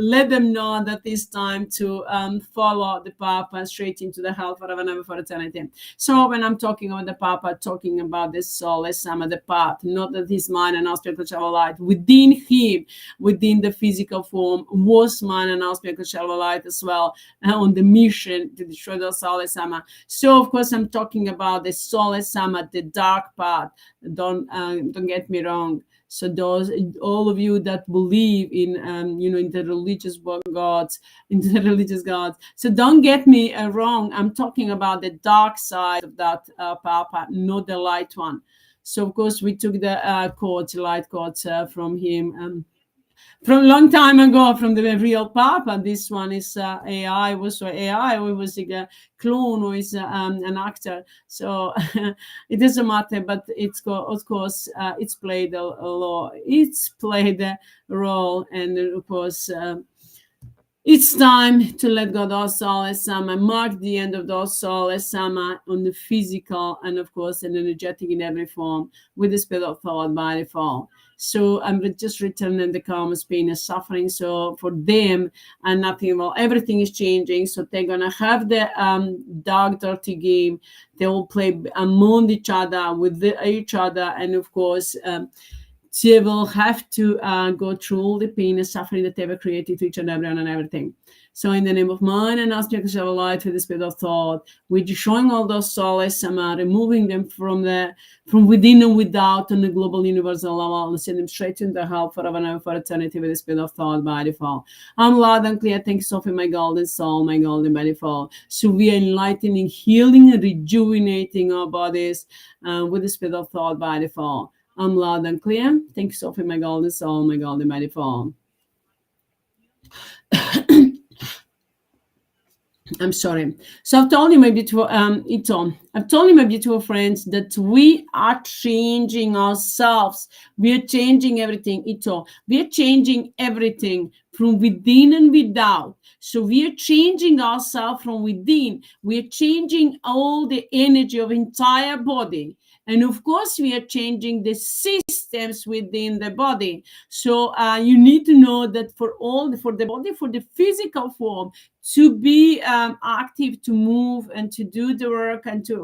let them know that it's time to follow the Papa straight into the hell forever and ever for eternity. So when I'm talking about the Papa, talking about the soul, some of the path, not that he's mine and our spiritual light. Within him, within the physical form, was mine and our spiritual light as well, on the mission to destroy the soul, sama. So of course I'm talking about the soul, sama, the dark path. Don't get me wrong. So those, all of you that believe in, in the religious gods, So don't get me wrong. I'm talking about the dark side of that Papa, not the light one. So of course we took the light quotes from him. From a long time ago, from the real Papa. This one is AI. Was AI, or was a clone, or is an actor. So it doesn't matter. But it's of course it's played a role, and of course. It's time to let go of those souls, sama, mark the end of those souls, sama, on the physical and of course an energetic in every form with the spirit of thought by default. So I'm just returning the karma's pain and suffering. So for them and nothing, well, everything is changing. So they're gonna have the dark, dirty game. They will play among each other with each other, and of course. They will have to go through all the pain and suffering that they ever created to each and everyone and everything. So in the name of mine and us, because of light with the spirit of thought, we're destroying all those souls, removing them from within and without on the global universal level, and send them straight into the hell forever and ever for eternity with the spirit of thought by default. I'm loud and clear. Thank you, Sophie, my golden soul, my golden by default. So we are enlightening, healing, and rejuvenating our bodies with the spirit of thought by default. I'm loud and clear. Thank you, Sophie, my golden soul, my golden mighty fall. I'm sorry. So I've told you, my beautiful I've told you, my beautiful friends, that we are changing ourselves. We are changing everything. We are changing everything from within and without. So we are changing ourselves from within. We are changing all the energy of entire body. And of course, we are changing the systems within the body. So you need to know that for the body, for the physical form, to be active, to move, and to do the work, and to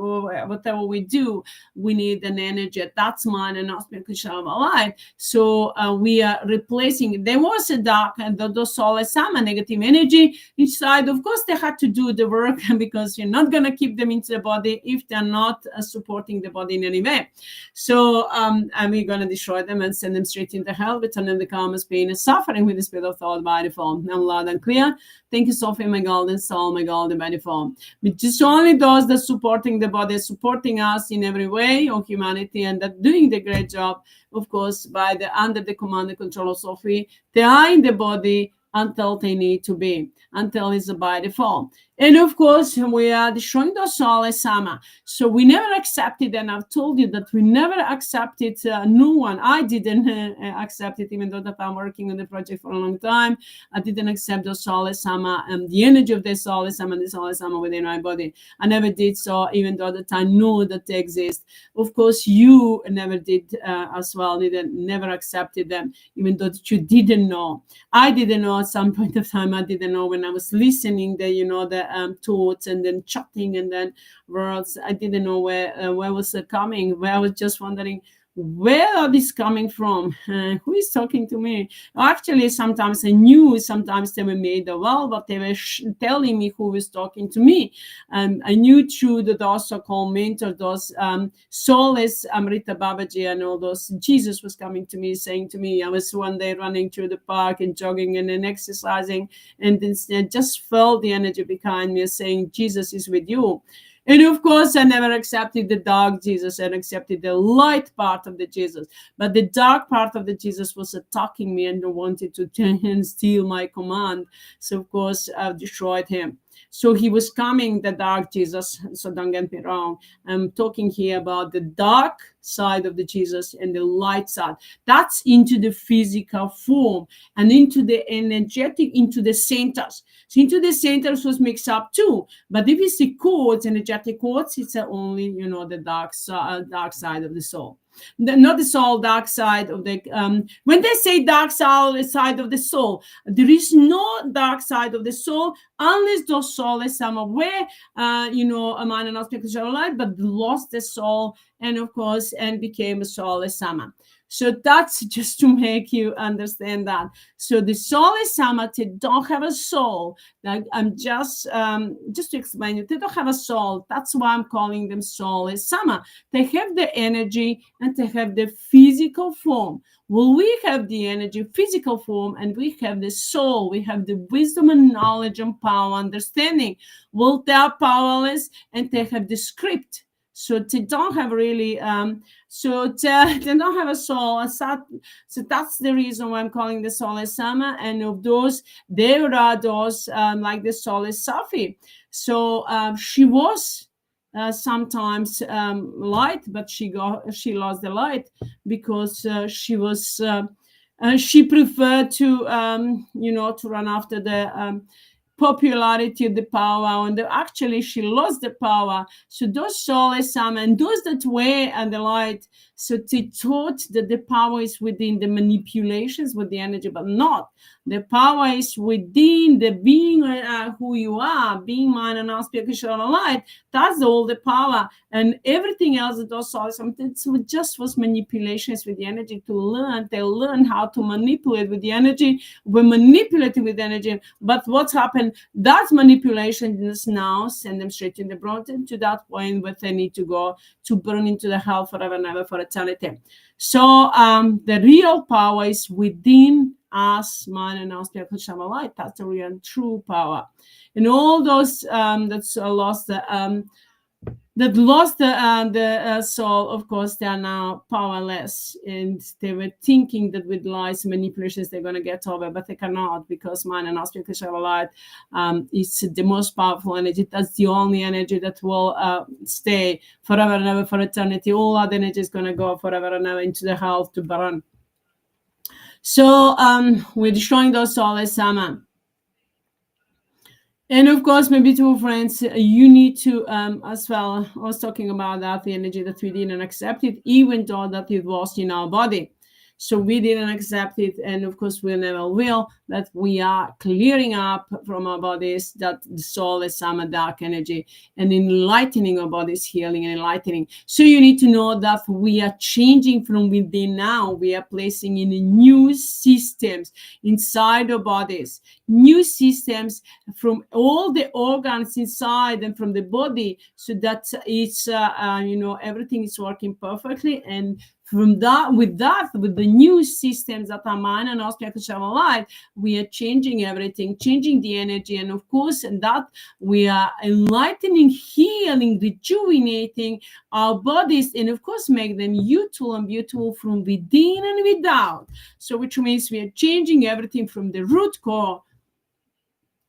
whatever we do, we need an energy. That's mind and aspect of our life. So we are replacing. There was a dark and the soulless sama, negative energy inside. Of course, they had to do the work because you're not going to keep them into the body if they're not supporting the body in any way. So and we're going to destroy them and send them straight into hell, returning the karma's pain and suffering with the spirit of thought, body, form. Now loud and clear. Thank you, Sophie, my golden soul, my golden body form. But just only those that supporting the body, supporting us in every way of humanity, and that doing the great job, of course, by the under the command and control of Sophie, they are in the body until they need to be, until it's a body form. And of course, we are destroying the soulless sama. So we never accepted, and I've told you that we never accepted no one. I didn't accept it, even though that I'm working on the project for a long time. I didn't accept the soulless sama and the energy of the soulless sama and the soulless sama within my body. I never did so, even though that I know that they exist. Of course, you never did as well. Never accepted them, even though that you didn't know. I didn't know at some point of time. I didn't know when I was listening the thoughts and then chatting and then words. I didn't know where was it coming. Where I was just wondering, where are these coming from? Who is talking to me? Actually, sometimes I knew, sometimes they were made well, but they were telling me who was talking to me. I knew through those so-called mentors, those soulless Amrita Babaji and all those. Jesus was coming to me, saying to me, I was one day running through the park and jogging and then exercising, and then I just felt the energy behind me saying, Jesus is with you. And of course, I never accepted the dark Jesus and accepted the light part of the Jesus. But the dark part of the Jesus was attacking me and wanted to steal my command. So, of course, I've destroyed him. So he was coming, the dark Jesus. So don't get me wrong. I'm talking here about the dark side of the Jesus and the light side. That's into the physical form and into the energetic, into the centers. So into the centers was mixed up too. But if it's the chords, energetic chords, it's only, the dark side of the soul. Not the soul, dark side of the when they say dark side of the soul, there is no dark side of the soul unless those soulless some where a man and aspect of light, but lost the soul and of course and became a soulless sama. So that's just to make you understand that. So the soulless sama, they don't have a soul. Like I'm just to explain it, they don't have a soul. That's why I'm calling them soulless sama. They have the energy and they have the physical form. Well, we have the energy, physical form, and we have the soul. We have the wisdom and knowledge and power, understanding. Well, they are powerless and they have the script. So they don't have really, they don't have a soul. So that's the reason why I'm calling the soulless sama. And of those, there are those like the soulless Sophie. So she was sometimes light, but she lost the light because she preferred to to run after the popularity of the power, and actually she lost the power. So those soulless sama and those that were and the light, so they thought that the power is within the manipulations with the energy, but not. The power is within the being who you are, being mind and aspect of light. That's all the power, and everything else that those soulless sama, it just was manipulations with the energy to learn. They learn how to manipulate with the energy. We're manipulating with energy, but what's happened? That manipulation is now send them straight in the bottom to that point where they need to go to burn into the hell forever and ever for eternity. So the real power is within us, mind and our spiritual Shama light. That's the real true power. And all those that lost the soul, of course, they are now powerless, and they were thinking that with lies, manipulations, they're going to get over, but they cannot, because mind and aspect of light is the most powerful energy. That's the only energy that will stay forever and ever for eternity. All other energy is going to go forever and ever into the hell to burn. So we're destroying those soulless sama. And of course, my beautiful friends, you need to as well. I was talking about that the energy that we didn't accept it, even though that it was in our body. So we didn't accept it, and of course we never will, that we are clearing up from our bodies that the soul is some dark energy, and enlightening our bodies, healing and enlightening. So you need to know that we are changing from within now. We are placing in new systems inside our bodies, new systems from all the organs inside and from the body, so that it's everything is working perfectly. And from that, with the new systems that are mine and spiritual light, we are changing everything, changing the energy, and of course, and that we are enlightening, healing, rejuvenating our bodies, and of course, make them youthful and beautiful from within and without. So, which means we are changing everything from the root core,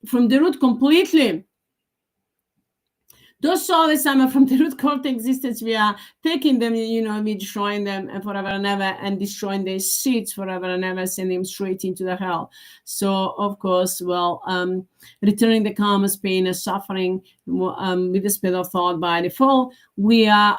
from the root completely. Those souls from the root core existence, we are taking them, we destroying them forever and ever, and destroying their seeds forever and ever, sending them straight into the hell. So, of course, returning the karma's pain and suffering with the speed of thought by default, we are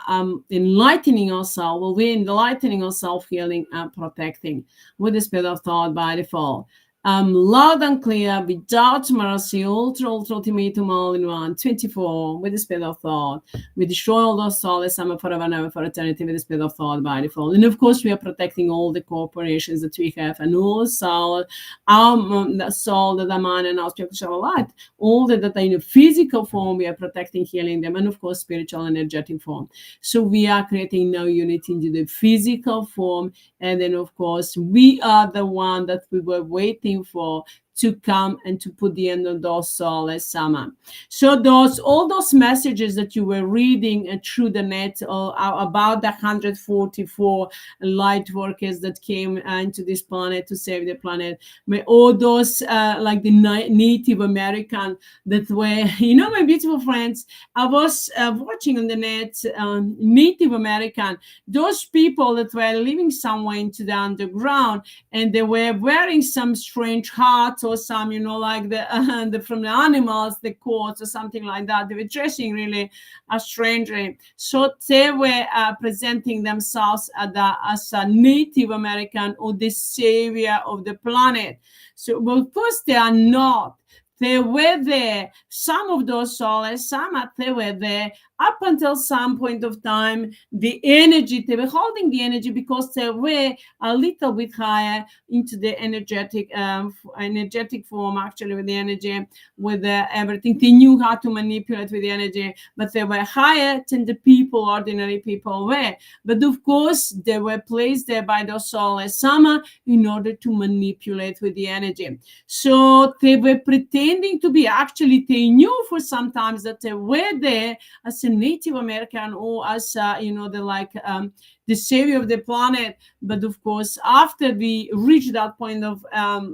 enlightening ourselves. Well, we're enlightening ourselves, healing and protecting with the speed of thought by default. Loud and clear, without mercy, ultimatum, all in one, 24, with the speed of thought. We destroy all those souls, some forever and ever, for eternity, with the speed of thought by default. And of course, we are protecting all the corporations that we have, and all soul, our soul, that are mine, and our spiritual light, all that are in a physical form, we are protecting, healing them, and of course, spiritual and energetic form. So we are creating now unity into the physical form, and then of course, we are the one that we were waiting for to come and to put the end of those soulless summer. So all those messages that you were reading through the net about the 144 light workers that came into this planet to save the planet, all those like the Native American that were, my beautiful friends, I was watching on the net, Native American, those people that were living somewhere into the underground, and they were wearing some strange hats or some, like the from the animals, the coats or something like that. They were dressing really strangely. So they were presenting themselves as a Native American or the savior of the planet. So, well, first they are not. They were there. Some of those souls, they were there up until some point of time. The energy, they were holding the energy because they were a little bit higher into the energetic form, actually, with the energy, with everything. They knew how to manipulate with the energy, but they were higher than the people, ordinary people were. But of course, they were placed there by those souls in order to manipulate with the energy. So they were pretending to be, actually, they knew for sometimes that they were there as a Native American or as the savior of the planet. But of course, after we reach that point of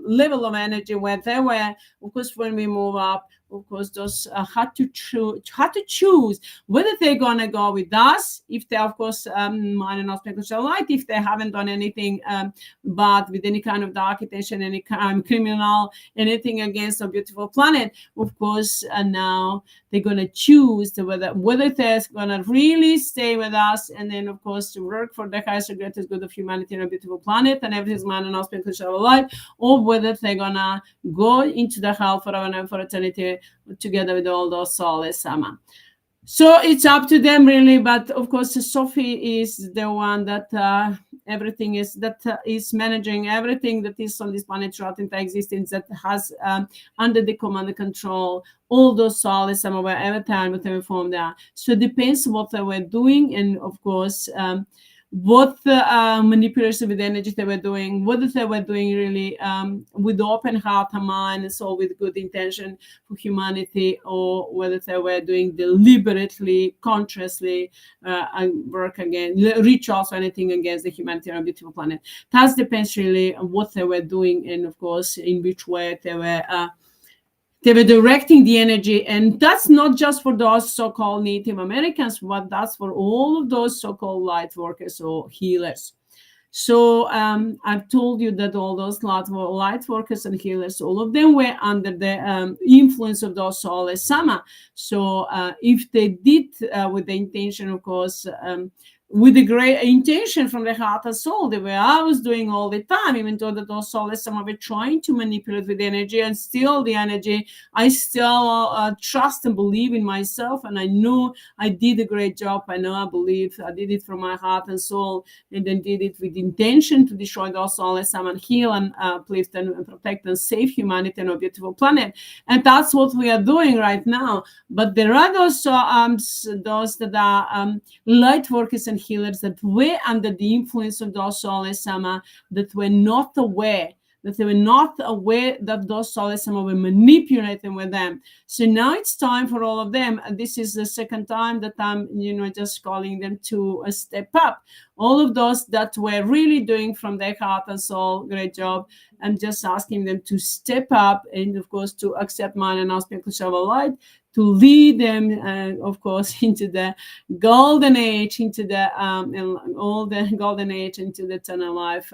level of energy where they were, of course, when we move up, of course, those had to choose whether they're gonna go with us, if they, of course, mind and spiritual light, if they haven't done anything bad with any kind of dark intention, any kind of criminal, anything against a beautiful planet. Of course, now they're gonna choose whether they're gonna really stay with us, and then of course to work for the highest and greatest good of humanity and a beautiful planet, and everything's mind and spiritual light, or whether they're gonna go into the hell forever and for eternity together with all those souls. So it's up to them, really. But of course, Sophie is the one that is managing everything that is on this planet throughout entire existence, that has under the command and control all those souls wherever time, whatever form they are. So it depends what they were doing, and of course, what manipulation with energy they were doing, whether they were doing really with open heart and mind, and so with good intention for humanity, or whether they were doing deliberately, consciously work against, rituals or anything against the humanity or beautiful planet. That depends really on what they were doing, and of course in which way they were directing the energy. And that's not just for those so-called Native Americans, but that's for all of those so-called light workers or healers. So I've told you that all those light workers and healers, all of them were under the influence of those soulless sama. So if they did with the intention, of course, with a great intention from the heart and soul, the way I was doing all the time, even though that those soulless some of it trying to manipulate with the energy, and still the energy, I still trust and believe in myself, and I know I did a great job. I know I believe I did it from my heart and soul, and then did it with intention to destroy those soulless some and heal and uplift and protect and save humanity and our beautiful planet. And that's what we are doing right now. But there are those those that are light workers and healers that were under the influence of those soulless sama, that were not aware, that they were not aware that those soulless sama were manipulating with them. So now it's time for all of them, and this is the second time that I'm just calling them to step up. All of those that were really doing from their heart and soul great job, I'm just asking them to step up, and of course to accept mine and ask people to show a light, to lead them, of course, into the golden age, into the all the golden age, into the eternal life,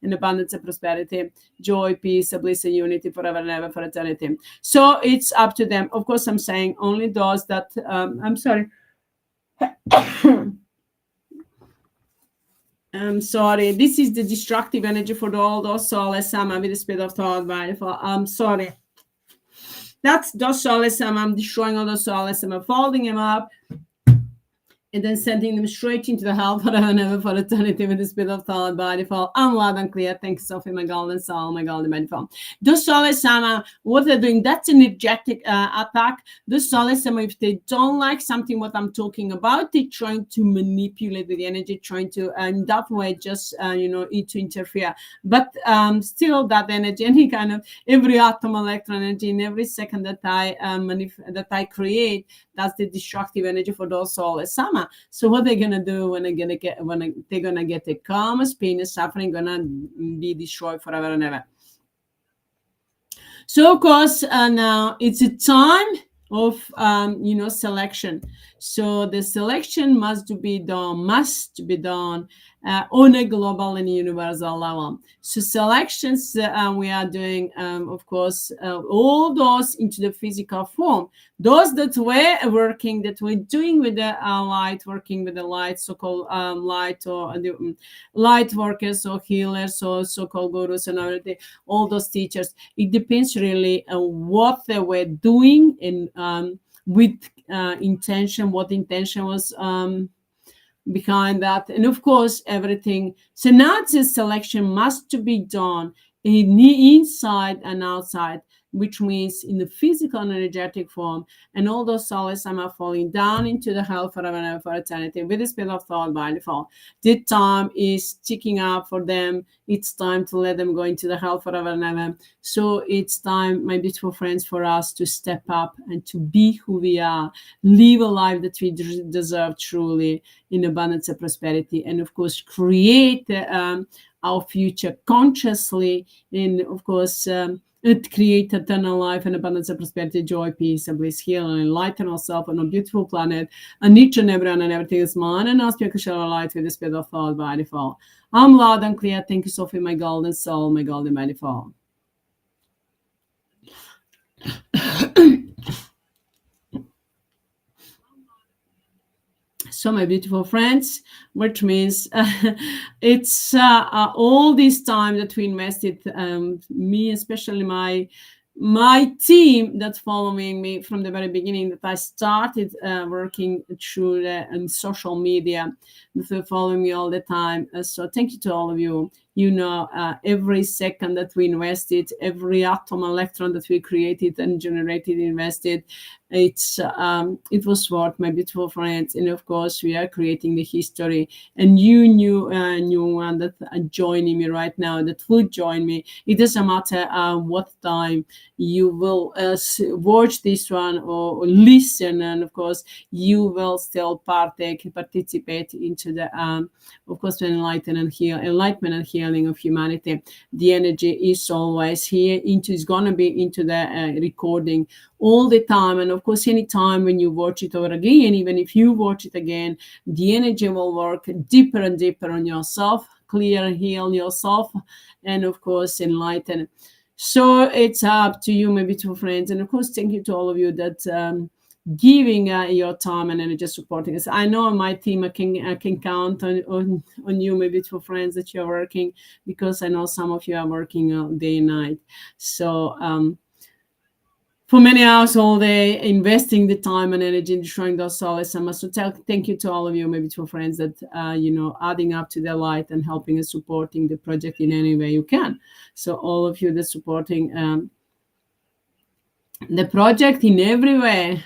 in abundance and prosperity, joy, peace, bliss, and unity forever and ever, for eternity. So it's up to them. Of course, I'm saying only those that I'm sorry. I'm sorry. This is the destructive energy for all those soulless sama with the spirit of thought. I'm sorry. That's those soulless sama. I'm destroying all those soulless sama, folding them up, and then sending them straight into the hell forever and ever, for eternity, with the spirit of thought by default. I'm loud and clear. Thank you, Sophie, my golden soul, my golden by default. Those soulless sama, what they're doing, that's an energetic attack. Those soulless sama, if they don't like something what I'm talking about, they're trying to manipulate with the energy, trying to, and that way just to interfere. But still, that energy, any kind of every atom, electron, energy, in every second that I create, that's the destructive energy for those soulless sama. So what they're gonna do when they're gonna get the karma, pain, and suffering, gonna be destroyed forever and ever. So of course, now it's a time of selection. So the selection must be done on a global and universal level. So selections we are doing, of course, all those into the physical form. Those that were working, that we're doing with the light, working with the light, so-called light, or the light workers or healers or so-called gurus and everything, all those teachers. It depends really on what they were doing and with intention, what intention was behind that, and of course everything. So now the selection must to be done in the inside and outside, which means in the physical and energetic form, and all those souls are falling down into the hell forever and ever, for eternity, with the spirit of thought by default. The time is ticking up for them. It's time to let them go into the hell forever and ever. So it's time, my beautiful friends, for us to step up and to be who we are, live a life that we deserve truly, in abundance and prosperity, and of course create our future consciously, and of course it create eternal life and abundance and prosperity, joy, peace, and bliss, heal, and enlighten ourselves on a beautiful planet, and each and everyone and everything is mine, and ask you to share a light with the spirit of thought by default. I'm loud and clear. Thank you, Sophie, my golden soul, my golden by default. So my beautiful friends, which means it's all this time that we invested, me, especially my team that's following me from the very beginning, that I started working through the social media, that were following me all the time. So thank you to all of you. Every second that we invested, every atom, electron that we created and generated, invested, it was worth, my beautiful friends. And of course, we are creating the history. And you new one that are joining me right now, that would join me. It doesn't matter what time you will watch this one or listen, and of course, you will still participate into the, of course, enlightenment and healing of humanity. The energy is always here. Is gonna be into the recording all the time, and of course, any time when you watch it over again, even if you watch it again, the energy will work deeper and deeper on yourself, clear, heal yourself, and of course, enlighten. So it's up to you, my beautiful friends, and of course, thank you to all of you that giving your time and energy, supporting us. I know my team, I can count on you, maybe for friends that you're working, because I know some of you are working day and night. So for many hours all day, investing the time and energy in destroying those soulless. I must thank you to all of you, maybe to friends that adding up to their light and helping and supporting the project in any way you can. So all of you that supporting the project in every way,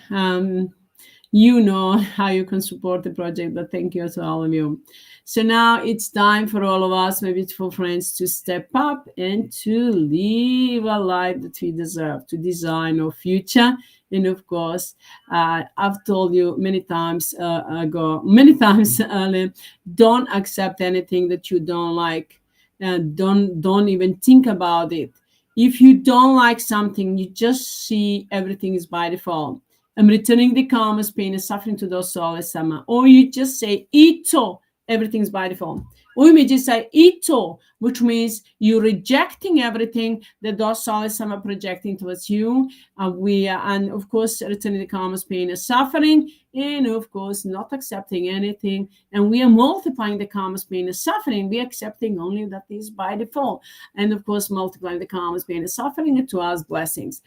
you know how you can support the project, but thank you to all of you. So now it's time for all of us, my beautiful friends, to step up and to live a life that we deserve, to design our future. And of course, I've told you many times earlier, don't accept anything that you don't like. Don't even think about it. If you don't like something, you just see everything is by default. I'm returning the karma's pain and suffering to those soulless Amma. Or you just say ito, everything's by default. Or you may just say ito, which means you're rejecting everything that those soulless Amma projecting towards you. And of course, returning the karma's pain and suffering, and of course, not accepting anything. And we are multiplying the karma's pain and suffering. We are accepting only that is by default. And of course, multiplying the karma's pain and suffering to us blessings.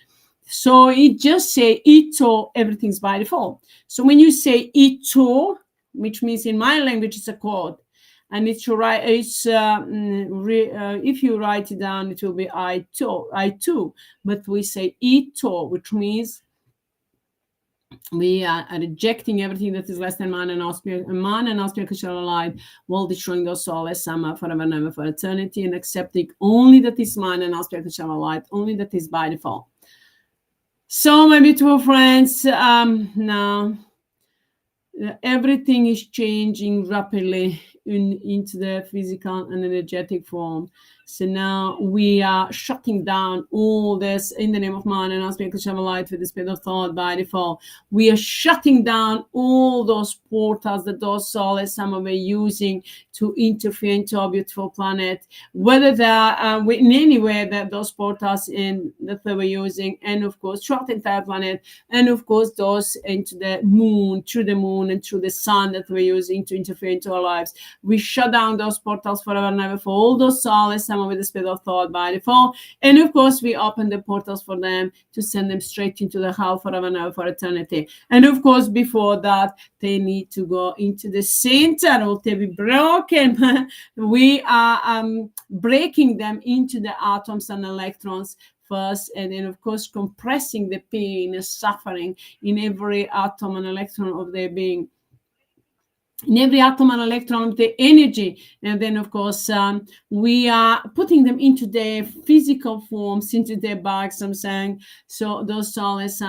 So it just say ito, everything's by default. So when you say ito, which means in my language it's a code, and it's right. It's if you write it down, it will be I too. But we say ito, which means we are rejecting everything that is less than man and spiritual light, while destroying those soulless Amma forever and ever for eternity, and accepting only that is man and spiritual light, only that is by default. So, my beautiful friends, now everything is changing rapidly into the physical and energetic form. So now we are shutting down all this in the name of man and spiritual light with the spirit of thought by default. We are shutting down all those portals that those souls some were using to interfere into our beautiful planet, whether they are in any way that those portals that they were using, and of course throughout the entire planet, and of course those into the moon, through the moon and through the sun that we're using to interfere into our lives. We shut down those portals forever and ever for all those souls, some with the spirit of thought by default. And of course, we open the portals for them to send them straight into the hell forever and ever for eternity. And of course, before that, they need to go into the center or to be broken. We are breaking them into the atoms and electrons first, and then of course compressing the pain and suffering in every atom and electron of their being, in every atom and electron of the energy. And then of course we are putting them into their physical forms, into their bags, I'm saying. So those souls,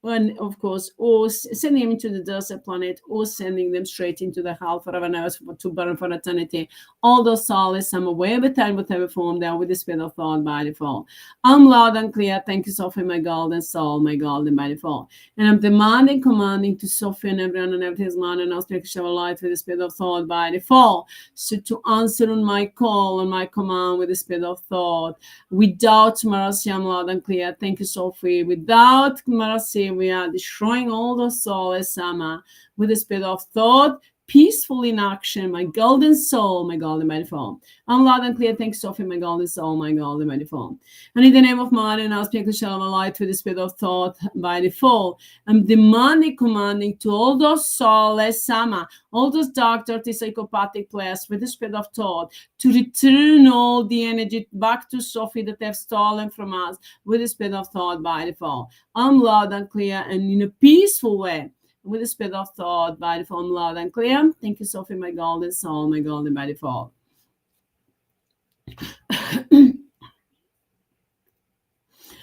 and of course, or sending them into the desert planet, or sending them straight into the hell forever and ever to burn for eternity. All those souls, wherever time, whatever form, they are with the spirit of thought by default. I'm loud and clear. Thank you, Sophie, my golden soul, my golden by default. And I'm demanding, commanding to Sophie and everyone and everything's man and our spiritual light with the spirit of thought by default. So to answer on my call and my command with the spirit of thought, without mercy, I'm loud and clear. Thank you, Sophie. Without mercy, we are destroying all the souls, Amma, with the spirit of thought, peaceful in action, my golden soul, my golden mighty form. I'm loud and clear. Thanks, Sophie, my golden soul, my golden mighty form. And in the name of man and our spiritual shell of light with the spirit of thought by default, I'm demanding, commanding to all those souls, Amma, all those dark, dirty, psychopathic players with the spirit of thought, to return all the energy back to Sophie that they've stolen from us with the spirit of thought by default. I'm loud and clear and in a peaceful way, with the spirit of thought by default, loud and clear. Thank you, Sophie, my golden soul, my golden by default.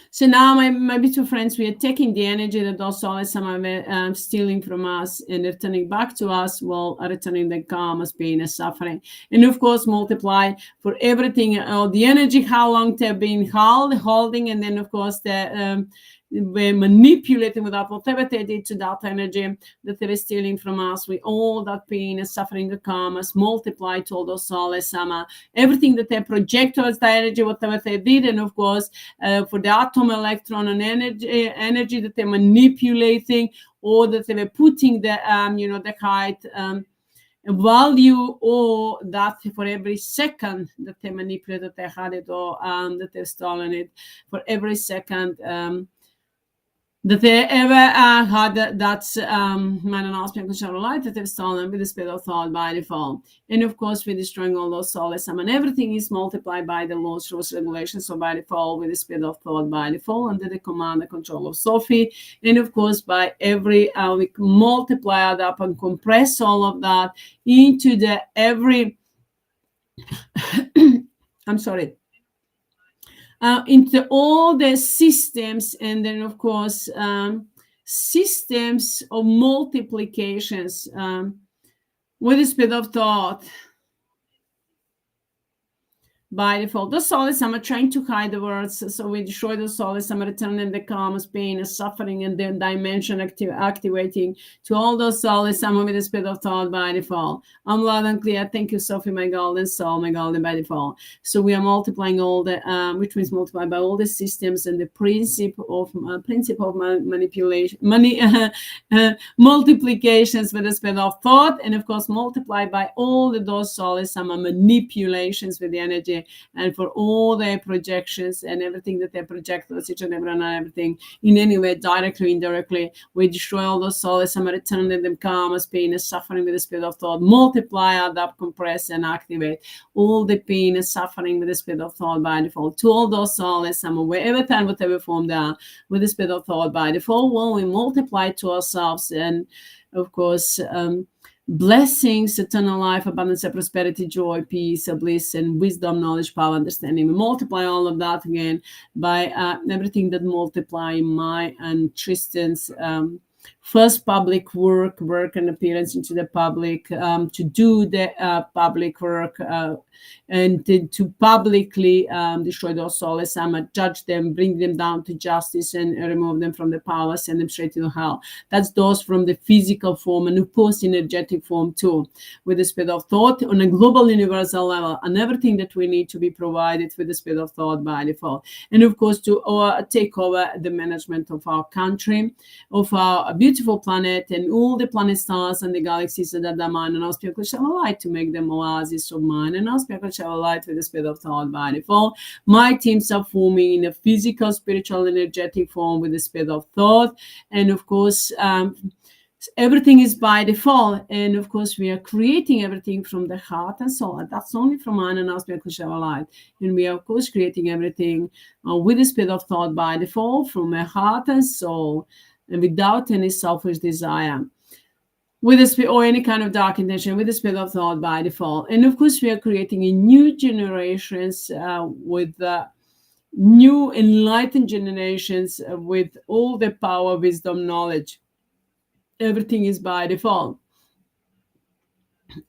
So now, my beautiful friends, we are taking the energy that those souls are stealing from us and returning back to us, while returning the karma's pain and suffering. And of course, multiply for everything, the energy, how long they've been holding, and then of course the we're manipulating without whatever they did to that energy that they were stealing from us, with all that pain and suffering that comes, multiplied to all those souls, everything that they project towards the energy, whatever they did, and of course, for the atom, electron, and energy that they're manipulating, or that they were putting the, the height, value, or that for every second that they manipulated, they had it, or that they've stolen it, for every second that they ever had, that's man and aspect of shadow light that they've stolen with the spirit of thought by default. And of course, we're destroying all those souls, and everything is multiplied by the laws, rules, regulations, so by default, with the spirit of thought by default, under the command and control of Sophie. And of course, by every we multiply it up and compress all of that into the every I'm sorry, into all the systems, and then of course systems of multiplications with the speed of thought by default. The souls are trying to hide the words, so we destroy the souls, returning the karmas, pain, and suffering, and then dimension activating to all those souls with the speed of thought by default. I'm loud and clear. Thank you, Sophie, my golden soul, my golden by default. So we are multiplying all the, which means multiplied by all the systems and the principle of manipulation, multiplications with the speed of thought, and of course multiplied by all those souls manipulations with the energy, and for all their projections and everything that they project on each and everything in any way, directly, indirectly, we destroy all those souls and return them karmas, pain, and suffering with the spirit of thought, multiply, adapt, compress, and activate all the pain and suffering with the spirit of thought by default to all those souls, wherever time, whatever form they are, with the spirit of thought by default. Well, we multiply to ourselves, and of course, blessings, eternal life, abundance, prosperity, joy, peace, bliss, and wisdom, knowledge, power, understanding. We multiply all of that again by everything that multiply my and Tristan's first public work and appearance into the public, to do the public work, and to publicly destroy those souls, judge them, bring them down to justice, and remove them from the power, send them straight to hell. That's those from the physical form and post-energetic form too, with the spirit of thought on a global universal level, and everything that we need to be provided with the spirit of thought by default. And of course, to take over the management of our country, of our beautiful planet, and all the planet stars and the galaxies that are mine, and our spiritual shall light to make them oasis of mine, and our spiritual shall light with the spirit of thought by default. My teams are forming in a physical, spiritual, energetic form with the spirit of thought, and of course everything is by default, and of course we are creating everything from the heart and soul, and that's only from mine and our spiritual shall light. And we are of course creating everything with the spirit of thought by default, from my heart and soul, and without any selfish desire, with the spirit or any kind of dark intention, with the spirit of thought by default. And of course, we are creating a new generations with new enlightened generations with all the power, wisdom, knowledge. Everything is by default.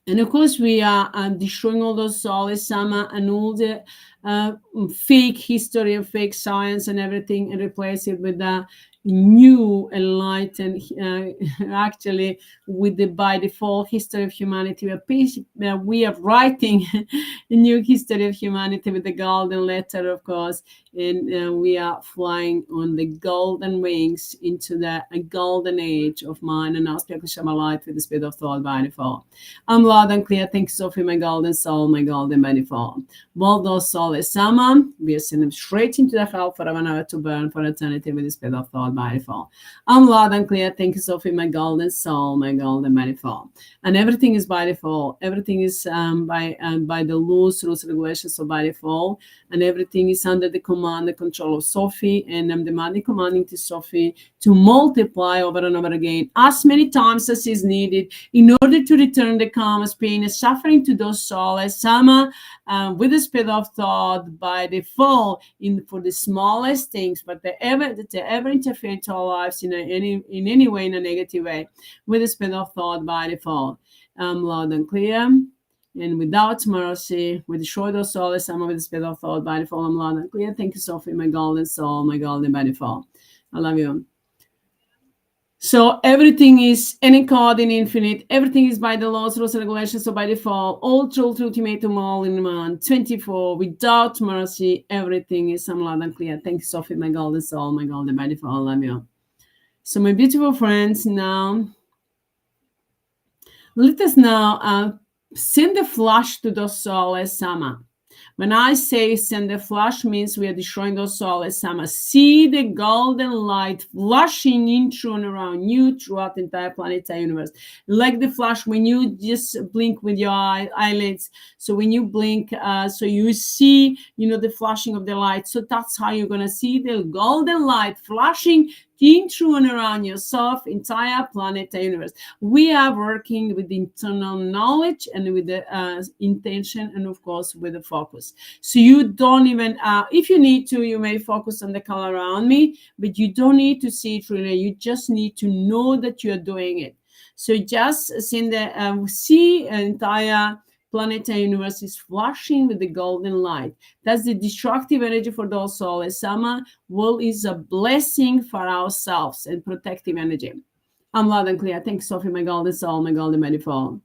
And of course, we are destroying all those souls, and all the fake history of fake science and everything, and replace it with the new enlightened, actually with the by default history of humanity. We are writing a new history of humanity with the golden letter, of course, and we are flying on the golden wings into the golden age of mine and our spiritual light with the spirit of thought by default. I'm loud and clear. Thank you, Sophie, my golden soul, my golden by default. Well, those souls, we are sending them straight into the hell forever and ever to burn for eternity with the spirit of thought by default. I'm loud and clear. Thank you, Sophie, my golden soul, my golden by default. And everything is by default. Everything is by the laws, rules, regulations of by default, and everything is under the command, the control of Sophie. And I'm commanding to Sophie to multiply over and over again as many times as is needed in order to return the karma's pain and suffering to those souls, with the spirit of thought by default, for the smallest things, but they ever interfere into our lives in any way, in a negative way, with the spirit of thought by default. Loud and clear. And without mercy, we destroy those souls, with the spirit of thought by default. I'm loud and clear. Thank you, Sophie, my golden soul, my golden by default. I love you. So everything is encoded in infinite. Everything is by the laws, rules, and regulations. So by default, all truth, ultimatum, all in one. 24 without mercy. Everything is loud and clear. Thank you, Sophie, my golden soul, my golden by default. I love you. So my beautiful friends, now let us now send the flash to the soul as Sama. When I say send the flash, means we are destroying those souls. Sama. See the golden light flashing in through and around you throughout the entire planetary universe. Like the flash when you just blink with your eyelids. So when you blink, so you see, the flashing of the light. So that's how you're going to see the golden light flashing in through and around yourself, entire planetary universe. We are working with internal knowledge and with the intention, and of course with the focus. So you don't even, if you need to, you may focus on the color around me, but you don't need to see it really. You just need to know that you're doing it. So just see an entire planetary universe is flashing with the golden light. That's the destructive energy for those souls. Sama will is a blessing for ourselves and protective energy. I'm loud and clear. Thanks, Sophie, my golden soul, my golden manifold.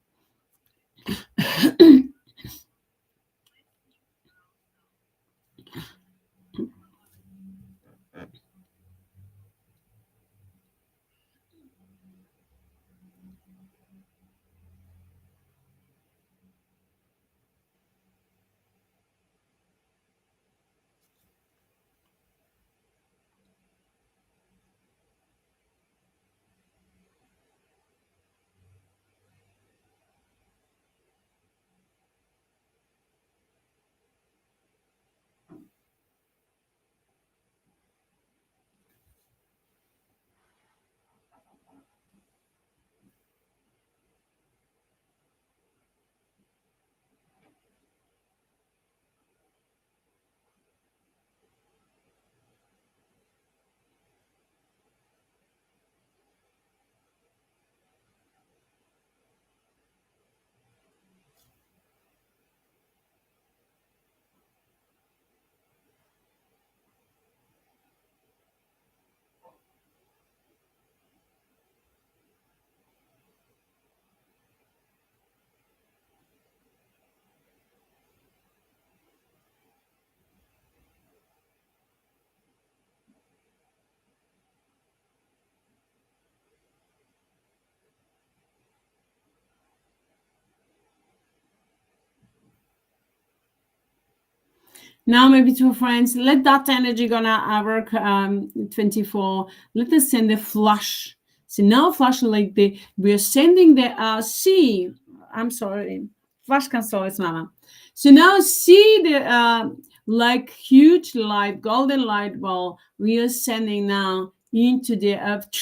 Now, my beautiful friends, let that energy gonna work 24. Let us send the flash. So now flash like we're sending the see. I'm sorry. Flash cancel is mama. So now see the like huge light, golden light ball we are sending now into the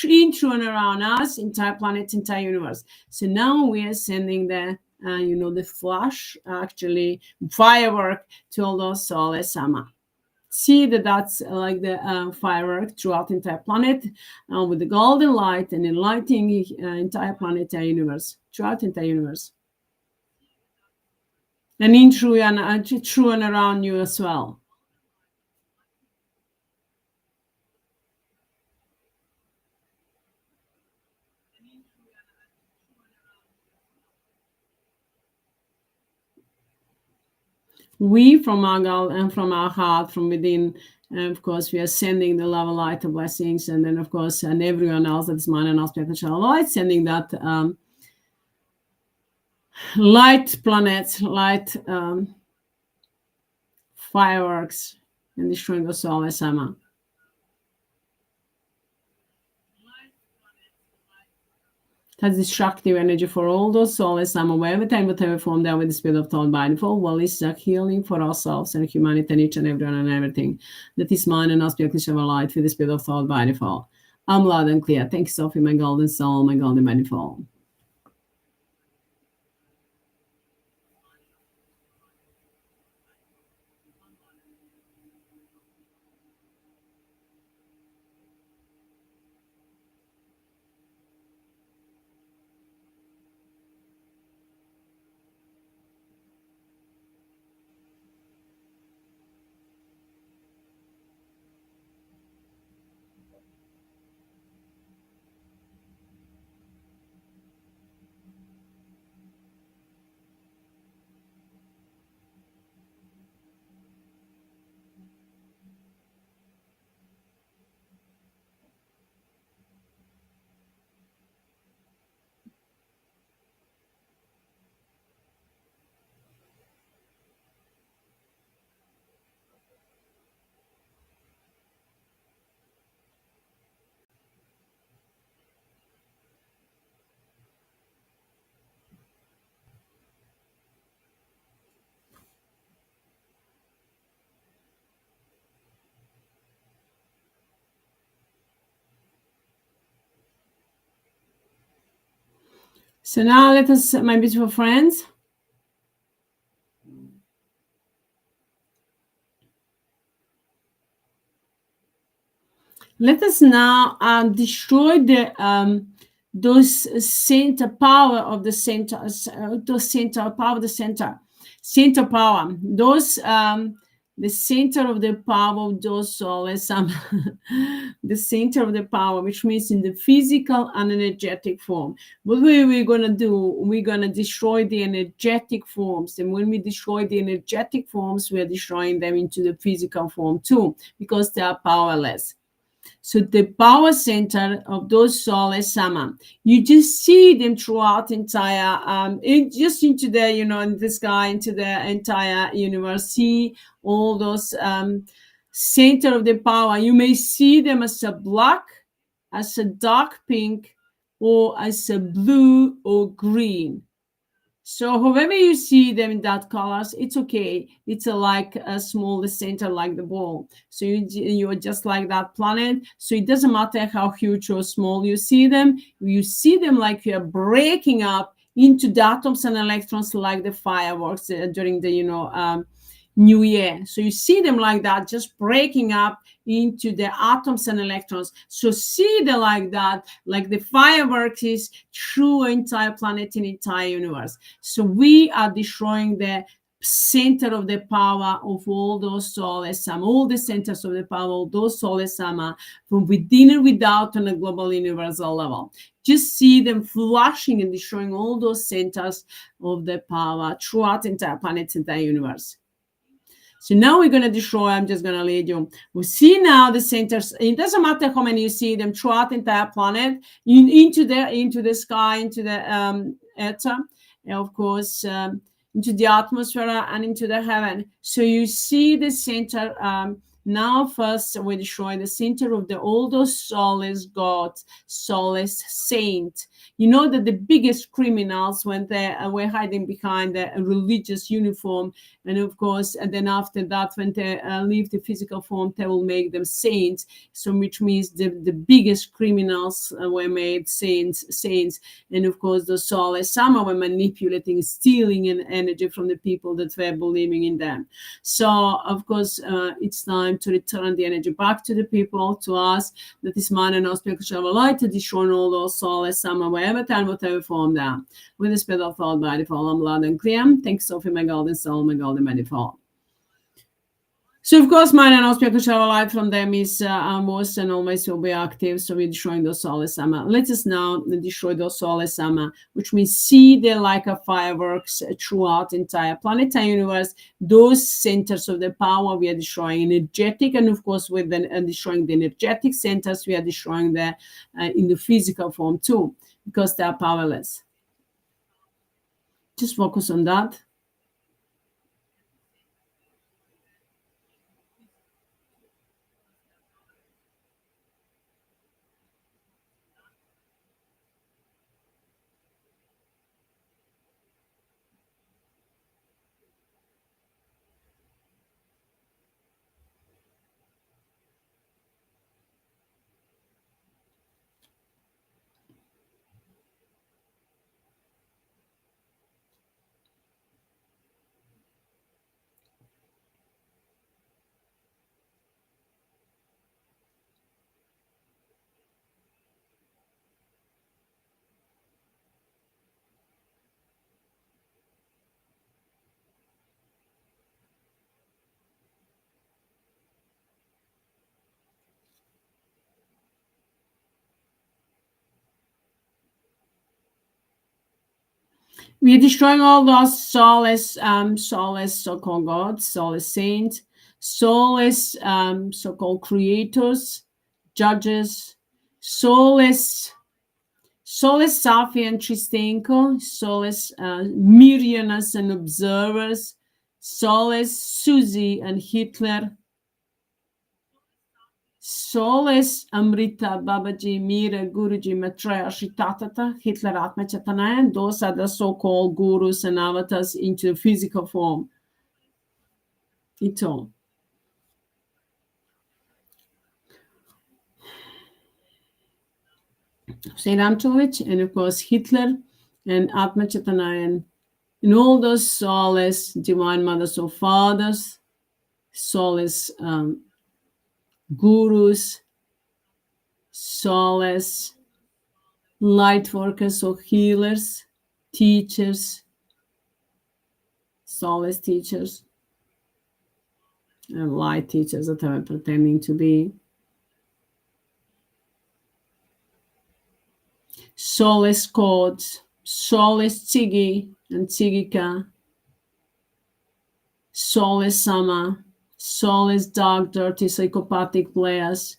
into and around us, entire planet, entire universe. So now we are sending the flash, actually firework to all those souls. Sama. See that's like the firework throughout the entire planet with the golden light and enlightening entire planetary universe, throughout the entire universe. And in through and around you as well. We from our goal and from our heart, from within, of course, we are sending the love, light, the blessings, and then of course, and everyone else that is mine and spiritual light, sending that light planets, light fireworks, and destroying the soul as Amma. Has destructive energy for all those souls, Sama, wherever time, whatever form they are with the spirit of thought, body, for well, it's a healing for ourselves and humanity and each and everyone and everything that is mine and our spiritual light with the spirit of thought, body, fall. I'm loud and clear. Thank you, Sophie, my golden soul, my golden manifold. So now let us, my beautiful friends, let us now destroy the those center power of the center, those center power, the center power, those the center of the power of those souls, the center of the power, which means in the physical and energetic form. What we're going to do, we're going to destroy the energetic forms. And when we destroy the energetic forms, we are destroying them into the physical form too, because they are powerless. So the power center of those souls, Amma, you just see them throughout entire, just into the, in the sky, into the entire universe. See all those center of the power. You may see them as a black, as a dark pink, or as a blue or green. So however you see them in that colors, it's okay. It's like a small center, like the ball. So you're just like that planet. So it doesn't matter how huge or small you see them. You see them like you're breaking up into the atoms and electrons, like the fireworks during the New Year. So you see them like that, just breaking up into the atoms and electrons. So see them like that, like the fireworks is through entire planet and entire universe. So we are destroying the center of the power of all those souls, all the centers of the power of those souls, from within and without on a global universal level. Just see them flashing and destroying all those centers of the power throughout the entire planet, entire universe. So now we're going to destroy, I'm just going to lead you. We see now the centers. It doesn't matter how many you see them throughout the entire planet, into the sky, into the ether, and of course, into the atmosphere and into the heaven. So you see the center. Now first we destroy the center of the all those soulless gods, soulless saint. You know that the biggest criminals, when they were hiding behind a religious uniform, and of course, and then after that, when they leave the physical form, they will make them saints. So which means the biggest criminals were made saints. And of course, the soulless, some were manipulating, stealing an energy from the people that were believing in them. So of course, it's time to return the energy back to the people, to us, that is man and spiritual light, to destroy all those soulless, some wherever time, whatever form they are. With the spirit of thought, body, fall, I'm loud and clear. Thanks, Sophie, my golden soul, my golden manifold. So of course, mine and spiritual light from them is most and always will be active. So we're destroying those soulless Amma. Let us now destroy those soulless Amma, which means see them like a fireworks throughout the entire planetary universe. Those centers of the power we are destroying, energetic, and of course with destroying the energetic centers, we are destroying the in the physical form too, because they are powerless. Just focus on that. We're destroying all those soulless, so-called gods, soulless saints, soulless, so-called creators, judges, soulless Sophie and Tristenko, soulless Mirianas and observers, soulless Susie and Hitler, soulless Amrita, Babaji, Mira, Guruji, Maitreya, Shitatata, Hitler, Atma Chaitanya. Those are the so-called gurus and avatars into the physical form. Ito. Saint Antonovich, and of course Hitler, and Atma Chaitanya, and all those soulless divine mothers or fathers, soulless gurus, soulless light workers or healers, teachers, soulless teachers, and light teachers that are pretending to be, soulless codes, soulless Tsigi and Tsigika, soulless Sama, soulless dark, dirty, psychopathic players,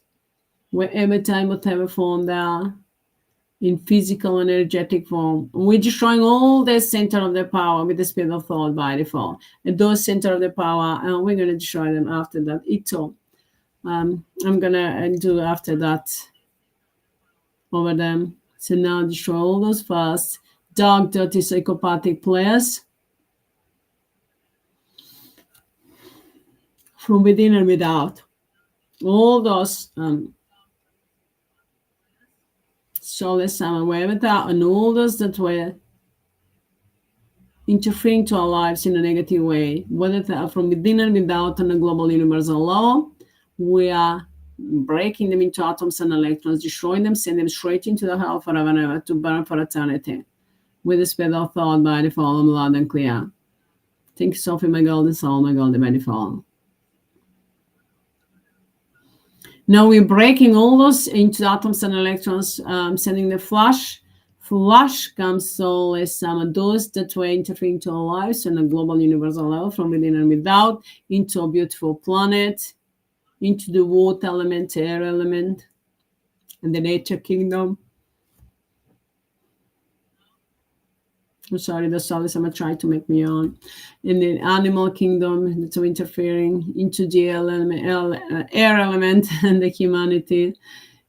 wherever time, whatever form they are, in physical and energetic form. We're destroying all the center of the power with the spirit of thought by default. And those center of the power, we're going to destroy them after that. Ito. I'm going to do after that over them. So now destroy all those first dark, dirty, psychopathic players from within and without. All those soulless and wherever that, and all those that were interfering to our lives in a negative way, whether they are from within and without on a global universal level, we are breaking them into atoms and electrons, destroying them, send them straight into the hell forever and ever to burn for eternity. With the spirit of thought by default, I'm loud and clear. Thank you, Sophie, my golden soul, my golden by default. Now we're breaking all those into atoms and electrons, sending the flash. Flash comes soulless those that were interfering to our lives on a global universal level from within and without, into a beautiful planet, into the water element, air element, and the nature kingdom. I'm sorry, the soulless trying to make me on. In the animal kingdom, that's interfering into the air element and the humanity,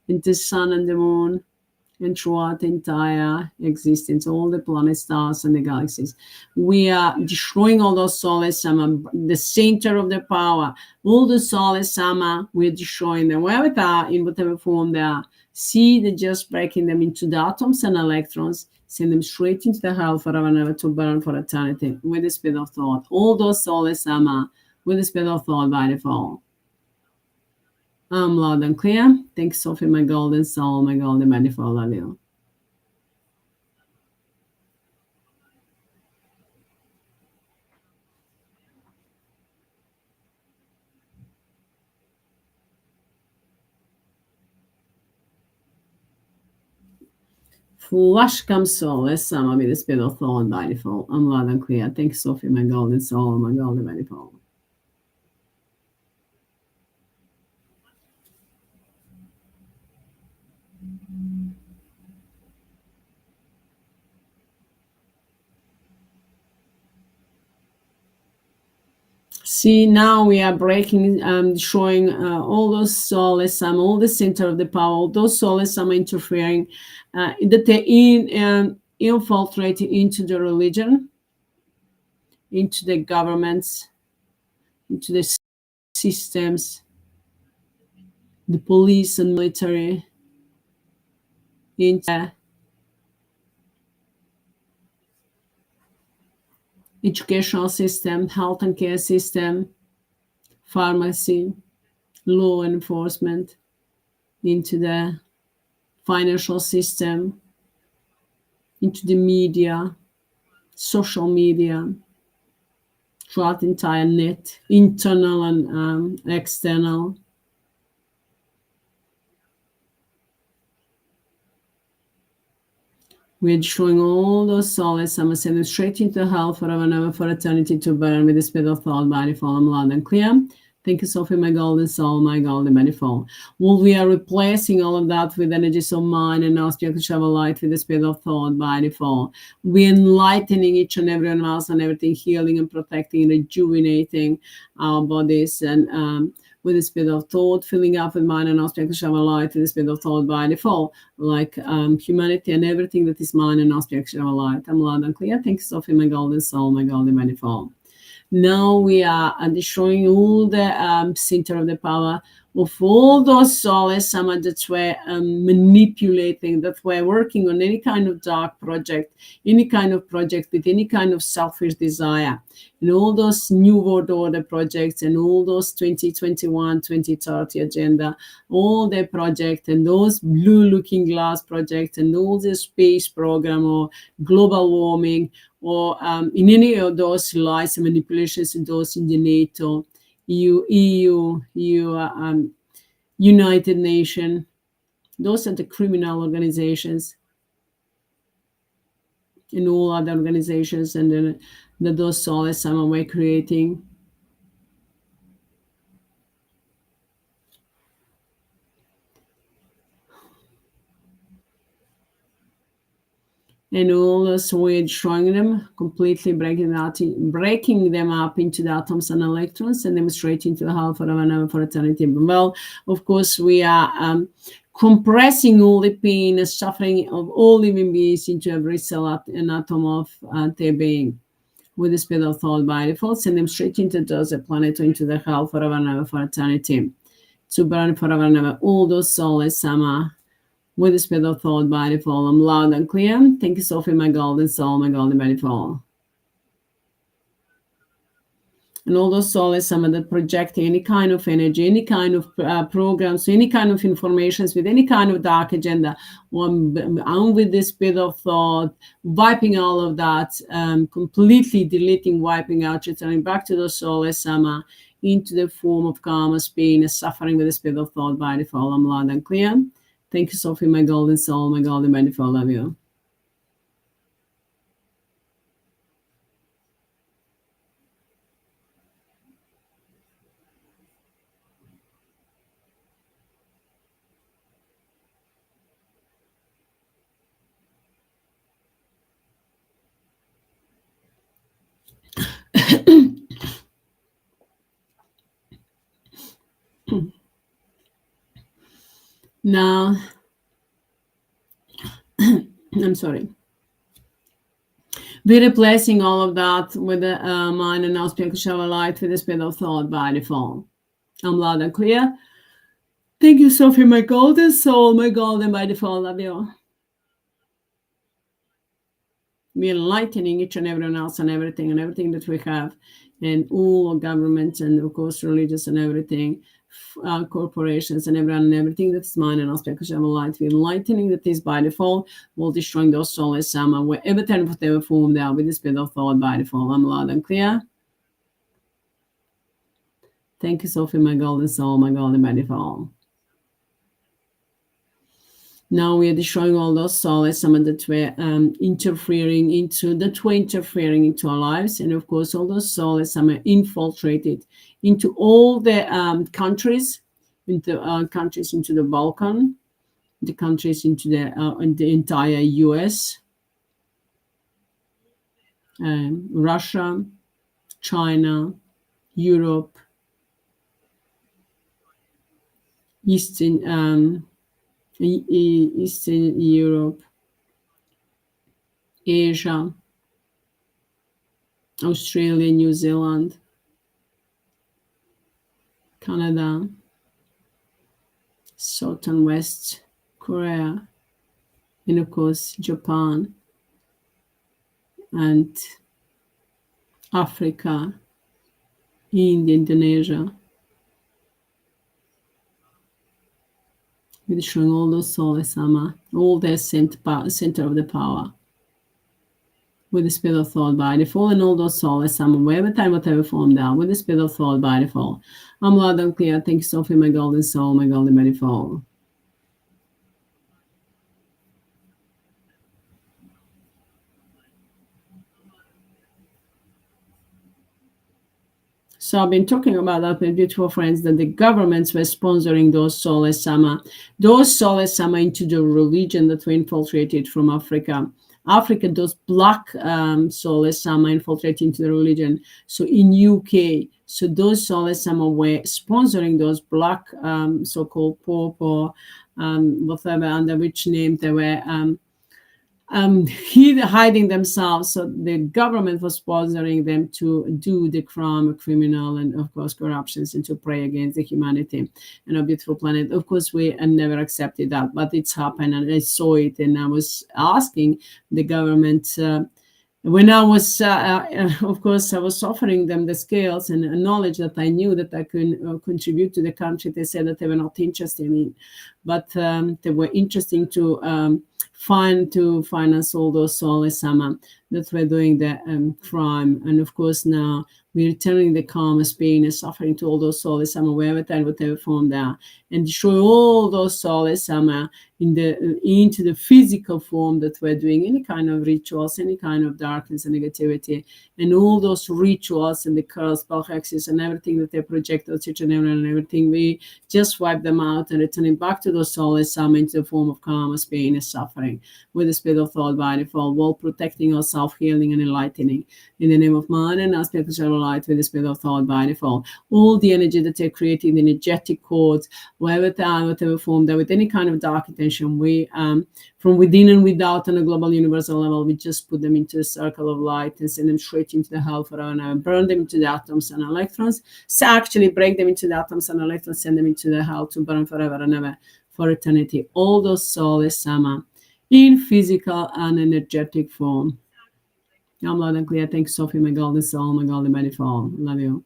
into sun and the moon, and throughout the entire existence, all the planets, stars, and the galaxies. We are destroying all those soulless the center of the power. All the soulless we're destroying them. Wherever they are, in whatever form they are. See, they're just breaking them into the atoms and electrons, send them straight into the hell forever and ever to burn for eternity with the speed of thought. All those soulless with the speed of thought by default. I'm loud and clear. Thanks, Sophie, my golden soul, my golden manifold. Love you. Flash comes soulless, with the speed of thought by default. I'm loud and clear. Thanks, Sophie, my golden soul, my golden manifold. See, now we are breaking, showing all those soulless all the center of the power, all those soulless interfering, that they infiltrate into the religion, into the governments, into the systems, the police and military, into educational system, health and care system, pharmacy, law enforcement, into the financial system, into the media, social media, throughout the entire net, internal and external. We're destroying all those souls. I'm sending them straight into hell forever and ever for eternity to burn with the spirit of thought, body, form, loud and clear. Thank you, Sophie, my golden soul, my golden manifold. Well, we are replacing all of that with energies of mind and now spiritual shower light with the spirit of thought by default. We're enlightening each and every one of us and everything, healing and protecting, rejuvenating our bodies and with the spirit of thought, filling up with mind and now spiritual shower light with the spirit of thought by default, like humanity and everything that is mind and now spiritual shower light. I'm loud and clear. Thank you, Sophie, my golden soul, my golden manifold. Now we are destroying all the center of the power, of all those soulless Sama that were manipulating, that were working on any kind of dark project, any kind of project with any kind of selfish desire, and all those new world order projects and all those 2021 2030 agenda, all their projects and those blue looking glass projects and all the space program or global warming or in any of those lies and manipulations in those in the NATO, EU, United Nations. Those are the criminal organizations and all other organizations, and then those soulless Sama were creating. And all those we're destroying them, completely breaking them up into the atoms and electrons, and them straight into the hell forever and ever for eternity. Well, of course, we are compressing all the pain and suffering of all living beings into every cell and atom of their being with the speed of thought by default, send them straight into the planet or into the hell forever and ever for eternity, to burn forever and ever all those soulless Sama with the speed of thought by default. I'm loud and clear. Thank you, Sophie, my golden soul, my golden by default. And all those souls, some that projecting any kind of energy, any kind of programs, any kind of informations with any kind of dark agenda, on with the speed of thought, wiping all of that, completely deleting, wiping out, returning back to the soulless Sama into the form of karma, pain, and suffering with the speed of thought by default. I'm loud and clear. Thank you, Sophie, my golden soul, my golden by default. Love you. Now, I'm sorry. We're replacing all of that with the mind and now speak shower light with the speed of thought by default. I'm loud and clear. Thank you, Sophie, my golden soul, my golden by default. Love you. We're enlightening each and everyone else and everything that we have, and all governments and of course religious and everything, corporations and everything that's mine and aspect of light. We're enlightening that is by default, while destroying those souls Sama wherever time whatever form they are with the speed of thought by default. I'm loud and clear. Thank you, Sophie, my golden soul, my golden by default. Now we are destroying all those souls, some that were interfering into our lives, and of course all those souls, some are infiltrated into all the countries, into the Balkan, the countries into the entire US, Russia, China, Europe, Eastern Europe, Asia, Australia, New Zealand, Canada, South and West Korea, and of course Japan, and Africa, India, Indonesia. We're showing all those souls Sama, all their center of the power, with the speed of thought by default, and all those souls Sama, wherever time, whatever form down, with the speed of thought by default. I'm loud and clear. Thank you, Sophie, my golden soul, my golden by default. So I've been talking about that with beautiful friends, that the governments were sponsoring those soulless Sama into the religion that were infiltrated from Africa. Those black soulless Sama infiltrated into the religion. So in UK, so those soulless Sama were sponsoring those black so-called Pope or whatever, under which name they were hiding themselves. So the government was sponsoring them to do the crime, criminal, and of course corruptions, and to pray against the humanity and a beautiful planet. Of course, we never accepted that, but it's happened, and I saw it, and I was asking the government. When I was, of course, I was offering them the skills and knowledge that I knew that I could contribute to the country. They said that they were not interested in it, but they were interested to finance all those soulless Amma that were doing the crime. And of course, now we're returning the karmas, pain, and suffering to all those soulless Amma, wherever they whatever form they are, and destroy all those soulless Amma into the physical form that we're doing any kind of rituals, any kind of darkness and negativity, and all those rituals and the curse, spell hexes, and everything that they project on such and everything. We just wipe them out and return it back to those soulless Amma into the form of karma, pain, and suffering, with the spirit of thought by default, while protecting ourselves, healing and enlightening. In the name of man and aspect of light, with the spirit of thought by default, all the energy that they're creating, the energetic cords, wherever they are, whatever form they're with, any kind of dark intention, we from within and without on a global universal level, we just put them into a circle of light and send them straight into the hell forever and ever. Burn them into the atoms and electrons. So actually break them into the atoms and electrons, send them into the hell to burn forever and ever for eternity. All those soulless Sama in physical and energetic form. I'm loud and clear. Thanks, Sophie, my golden soul, my golden manifold. Love you.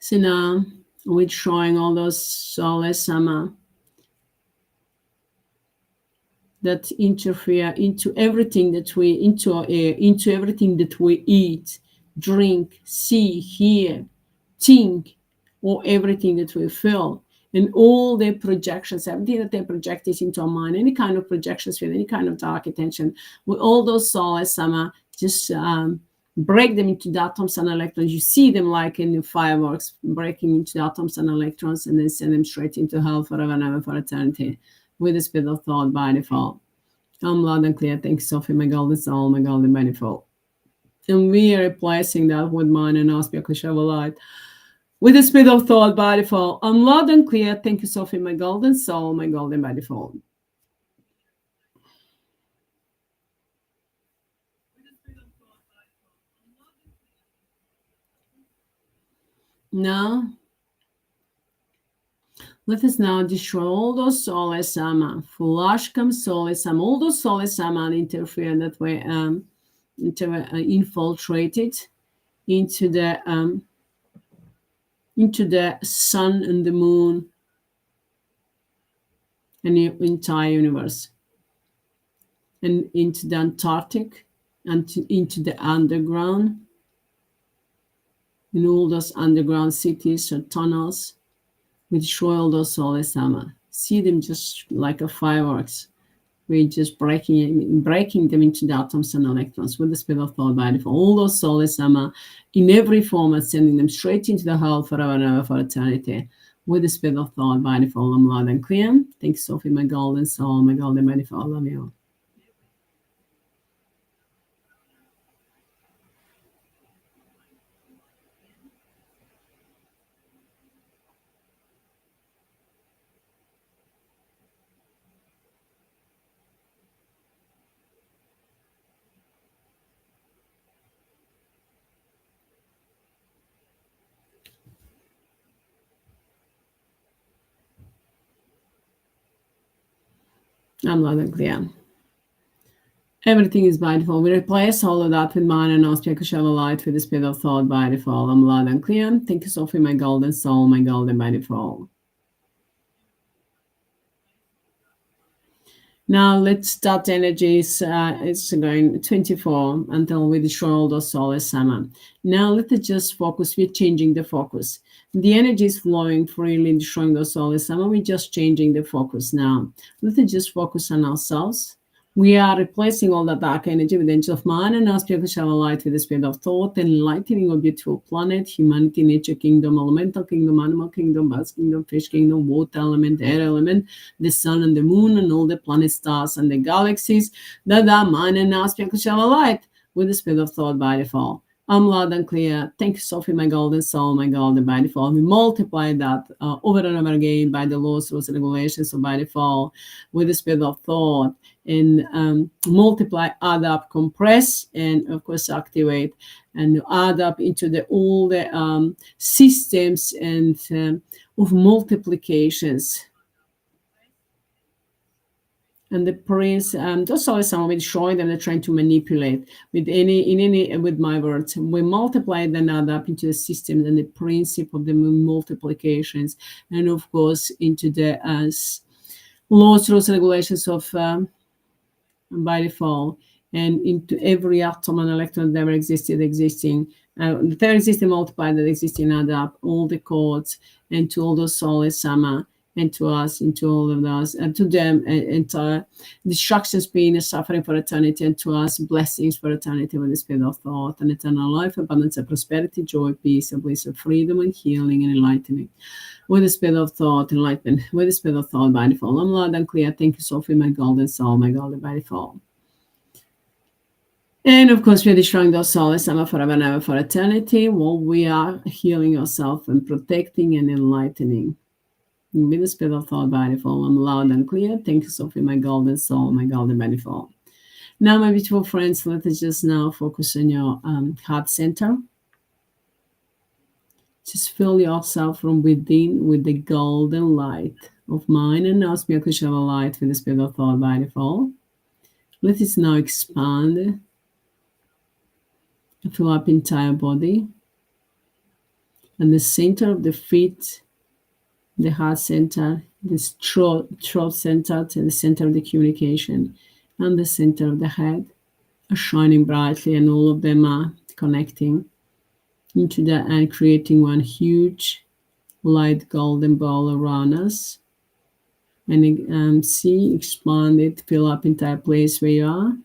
So now we're showing all those soulless Sama that interfere into everything that we into our air, into everything that we eat, drink, see, hear, think, or everything that we feel, and all their projections, everything that they project is into our mind, any kind of projections with any kind of dark attention, with all those soulless Sama, just break them into the atoms and electrons. You see them like in the fireworks, breaking into the atoms and electrons, and then send them straight into hell forever and ever for eternity, with the spirit of thought by default. I'm loud and clear. Thanks, Sophie, my golden soul, my golden manifold. And we are replacing that with mine and aspect of light, with the spirit of thought by default. I'm loud and clear. Thank you, Sophie, my golden soul, my golden by default. Now, let us now destroy all those soulless Sama, Fulashkam soulless Sama, all those soulless Sama interfere that way, infiltrated into the sun and the moon and the entire universe, and into the Antarctic, and into the underground, in all those underground cities or tunnels. We destroy all those soulless Sama. See them just like a fireworks. We're just breaking them into the atoms and electrons with the spirit of thought by default. All those soulless Sama in every form, and sending them straight into the hell forever and ever for eternity with the spirit of thought by default. I'm loud and clear. Thanks, Sophie, my golden soul, my golden manifold. Love you. I'm loud and clear. Everything is by default. We replace all of that with mine and aspect of light with the spirit of thought by default. I'm loud and clear. Thank you, Sophie, my golden soul, my golden by default. Now let's start energies. It's going 24 until we destroy all those soulless Sama. Now let us just focus. We're changing the focus. The energy is flowing freely, destroying those soulless Sama. We're just changing the focus now. Let us just focus on ourselves. We are replacing all that dark energy with the angel of mind and our spiritual shower light with the spirit of thought, enlightening our beautiful planet, humanity, nature kingdom, elemental kingdom, animal kingdom, birds kingdom, fish kingdom, water element, air element, the sun and the moon, and all the planets, stars, and the galaxies that are mine and our spiritual shower light with the spirit of thought by default. I'm loud and clear. Thank you, Sophie, my golden soul, my golden by default. We multiply that over and over again by the laws, rules, and regulations of by default with the spirit of thought, and multiply, add up, compress, and of course activate, and add up into all the systems and of multiplications. And the prince, just always someone will show them they're trying to manipulate with my words. We multiply then add up into the system and the principle of the multiplications, and of course into the laws, rules, regulations of by default, and into every atom and electron that ever existing, there existing multiplied that existing add up all the codes, and to all those soulless AMMA, and to us, and to all of us, and to them, entire destructions, pain, and suffering for eternity, and to us, blessings for eternity with the spirit of thought, and eternal life, abundance, and prosperity, joy, peace, and bliss, of freedom, and healing, and enlightening. With the spirit of thought, enlightenment, with the spirit of thought by default. I'm loud and clear. Thank you, Sophie, my golden soul, my golden by default. And of course, we're destroying those souls, AMMA, forever and ever for eternity, while we are healing ourselves and protecting and enlightening. With the spirit of thought by default, I'm loud and clear. Thank you, Sophie, my golden soul, my golden by default. Now, my beautiful friends, let us just now focus on your heart center. Just fill yourself from within with the golden light of mine and now spiritual shower light with the spirit of thought by default. Let it now expand and fill up entire body. And the center of the feet, the heart center, the throat center, to the center of the communication, and the center of the head are shining brightly, and all of them are connecting into that and creating one huge light golden ball around us. And see, expand it, fill up entire place where you are,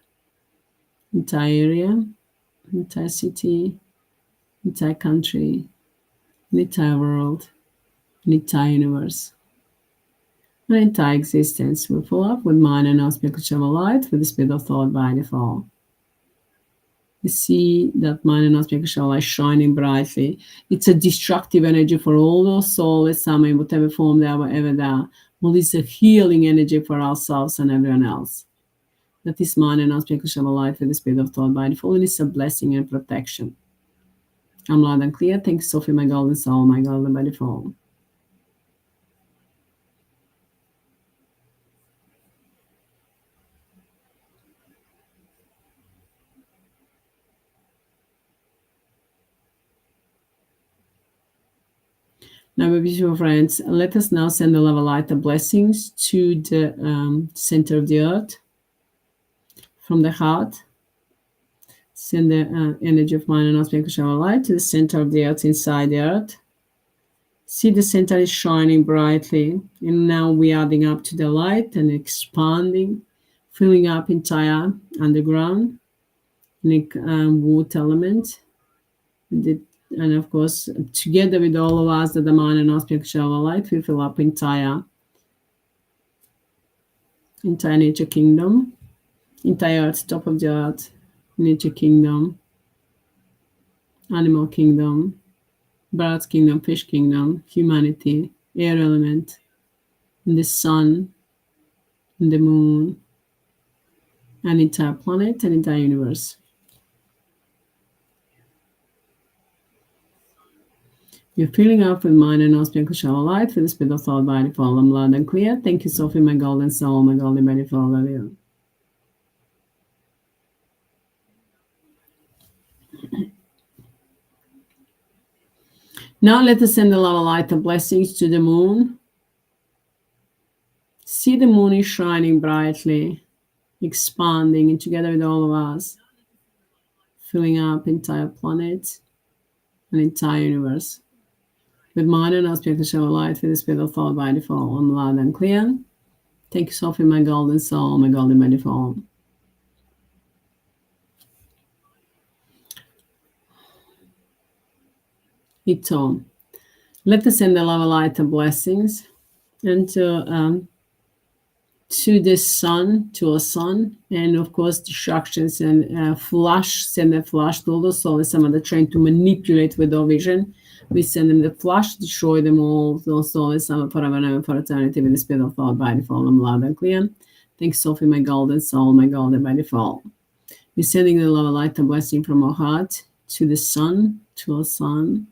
entire area, entire city, entire country, the entire world, the entire universe, and entire existence will fill up with mind and spiritual light with the spirit of thought by default. You see that mind and spiritual light shining brightly. It's a destructive energy for all those souls, AMMA, in whatever form they are ever there. Well, it's a healing energy for ourselves and everyone else. That is mind and spiritual light with the spirit of thought by default, and it's a blessing and protection. I'm loud and clear. Thank you, Sophie, my golden soul, my golden by default. Now, my beautiful friends, let us now send the love of light and blessings to the center of the earth from the heart. Send the energy of mind and spiritual light to the center of the earth, inside the earth. See the center is shining brightly, and now we're adding up to the light and expanding, filling up entire underground, and water element, and of course, together with all of us, that the mind and spiritual light will fill up entire nature kingdom, entire earth, top of the earth, nature kingdom, animal kingdom, birds kingdom, fish kingdom, humanity, air element, and the sun, and the moon, and entire planet and entire universe. You're filling up with mind and spiritual light with the spirit of thought by default. I'm loud and clear. Thank you, Sophie, my golden soul, my golden by default. Love you. Now let us send the love of light and blessings to the moon. See the moon is shining brightly, expanding, and together with all of us, filling up entire planet and entire universe. With mind and spiritual light with the spirit of thought by default. I'm loud and clear. Thank you, Sophie, my golden soul, my golden by default. Ito. Let us send the love, light, and blessings to the sun, to a sun, and of course distractions and flash, send a flash to all those souls, some of the trying to manipulate with our vision. We send them the flash, destroy them all, those souls, some forever and for eternity with the spirit of thought by default. I'm loud and clear. Thanks, Sophie, my golden soul, my golden by default. We're sending the love, light, and blessing from our heart to the sun, to our sun.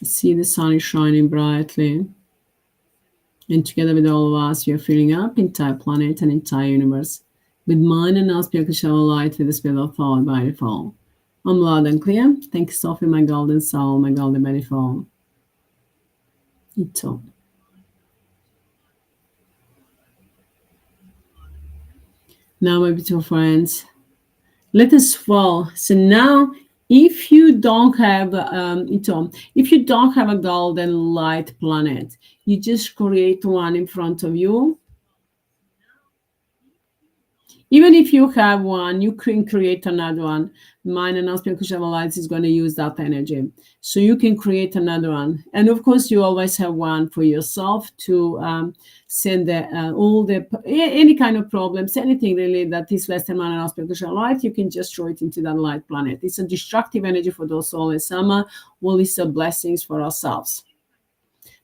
See the sun is shining brightly. And together with all of us, we are filling up entire planet and entire universe with mind and now spiritual light with the spirit of thought by default. I'm loud and clear. Thank you, Sophie, my golden soul, my golden by default. Ito. Now, my beautiful friends, let us fall. So now, if you don't have if you don't have a golden light planet, you just create one in front of you. Even if you have one, you can create another one. Mind and non-spiritual lights is going to use that energy. So you can create another one. And of course, you always have one for yourself to send all the any kind of problems, anything really that is less than mind and non-spiritual light, you can just throw it into that light planet. It's a destructive energy for those souls, AMMA. Well, it's a blessings for ourselves.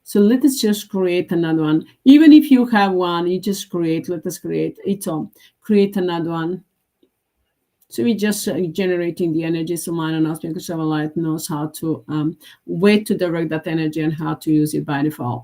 So let us just create another one. Even if you have one, you just create, let us create it all. Create another one. So we just generating the energy. So mind and non-spiritual light knows how to where to direct that energy and how to use it by default.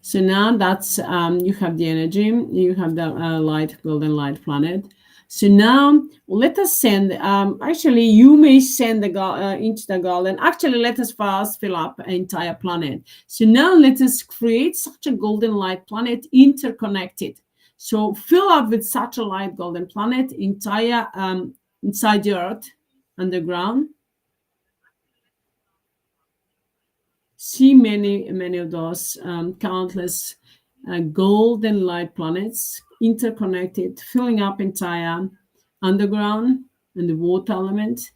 So now that's you have the energy, you have the light, golden light planet. So now let us send. Actually, you may send the into the golden. Actually, let us first fill up an entire planet. So now let us create such a golden light planet interconnected. So fill up with such a light golden planet entire inside the earth, underground. See many of those countless golden light planets interconnected, filling up entire underground and the water element,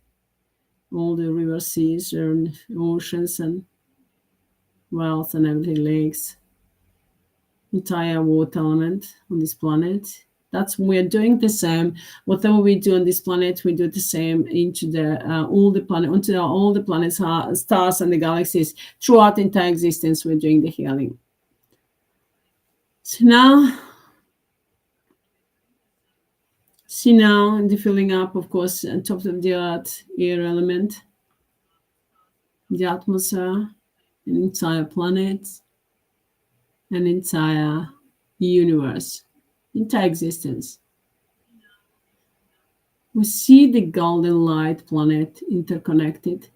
all the rivers, seas, and oceans, and wells and everything, lakes, entire water element on this planet. That's we're doing the same. Whatever we do on this planet, we do the same into the all the planet, onto all the planets, stars, and the galaxies throughout entire existence. We're doing the healing. So now, see now the filling up, of course, on top of the earth, air element, the atmosphere, an entire planet, an entire universe, entire existence. We see the golden light planet interconnected.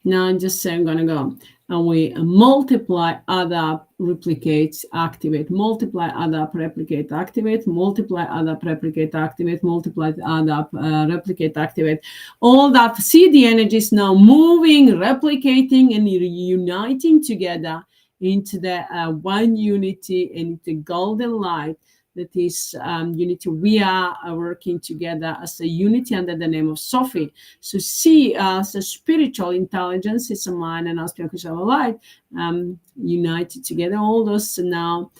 Now I'm just saying I'm gonna go and we multiply, add up, replicate, activate, multiply, add up, replicate, activate, multiply, add up, replicate, activate, multiply, add up, replicate, activate. All that, see the energies now moving, replicating, and uniting together into the one unity and the golden light. That is unity. We are working together as a unity under the name of Sophie. So see as a spiritual intelligence, it's a mind and our spiritual light united together. All those now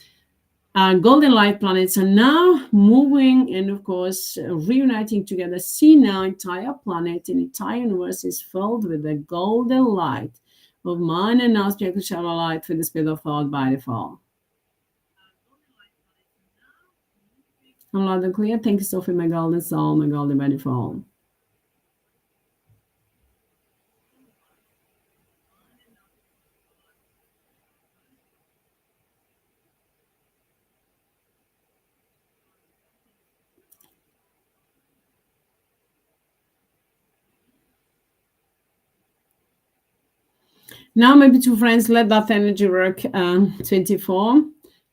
golden light planets are now moving and of course reuniting together. See now entire planet and entire universe is filled with the golden light of mind and our spiritual light for the spirit of thought by default. I'm loud and clear. Thank you, Sophie, my golden soul, my golden by default. Now, my beautiful friends, let that energy work 24.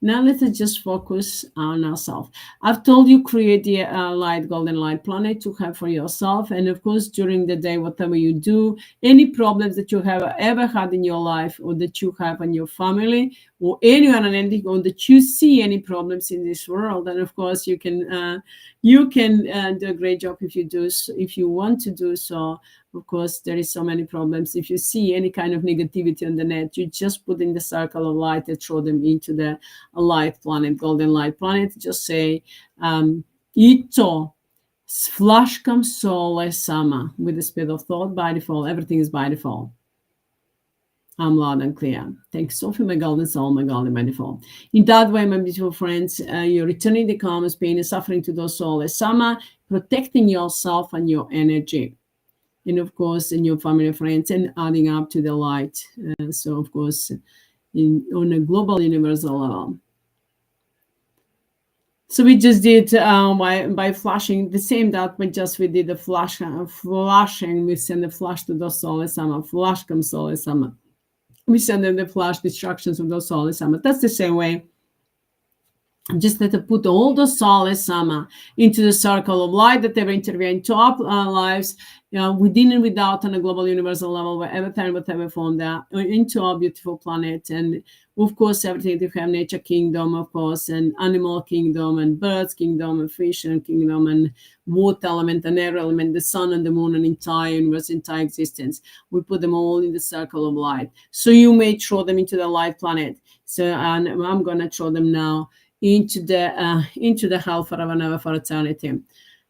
Now let's just focus on ourselves. I've told you create the light, golden light planet to have for yourself. And of course, during the day, whatever you do, any problems that you have ever had in your life or that you have in your family or anyone and anything, or that you see any problems in this world. And of course, you can do a great job if you do, if you want to do so. Of course, there is so many problems. If you see any kind of negativity on the net, you just put in the circle of light and throw them into the light planet, golden light planet. Just say, Ito, flashkam SOULESS AMMA, with the speed of thought by default. Everything is by default. I'm loud and clear. Thanks, Sophie, my golden soul, my golden by default. In that way, my beautiful friends, you're returning the calmness, pain, and suffering to those SOULESS AMMA, protecting yourself and your energy. And of course, in your family and friends, and adding up to the light. So, of course, on a global universal level. So we just did by flashing the same that we did the flashing. We send the flash to those SOULESS AMMA, flash comes SOULESS AMMA. We send them the flash destructions of those SOULESS AMMA. That's the same way. Just that to put all the SOULESS AMMA into the circle of light that ever intervene into our lives, within and without, on a global universal level, wherever time, whatever form, there into our beautiful planet. And of course, everything that we have, nature kingdom, of course, and animal kingdom, and birds kingdom, and fish kingdom, and water element, and air element, the sun and the moon, and entire universe, entire existence. We put them all in the circle of light. So you may throw them into the light planet. So, and I'm going to throw them now into the hell forever and ever, for eternity.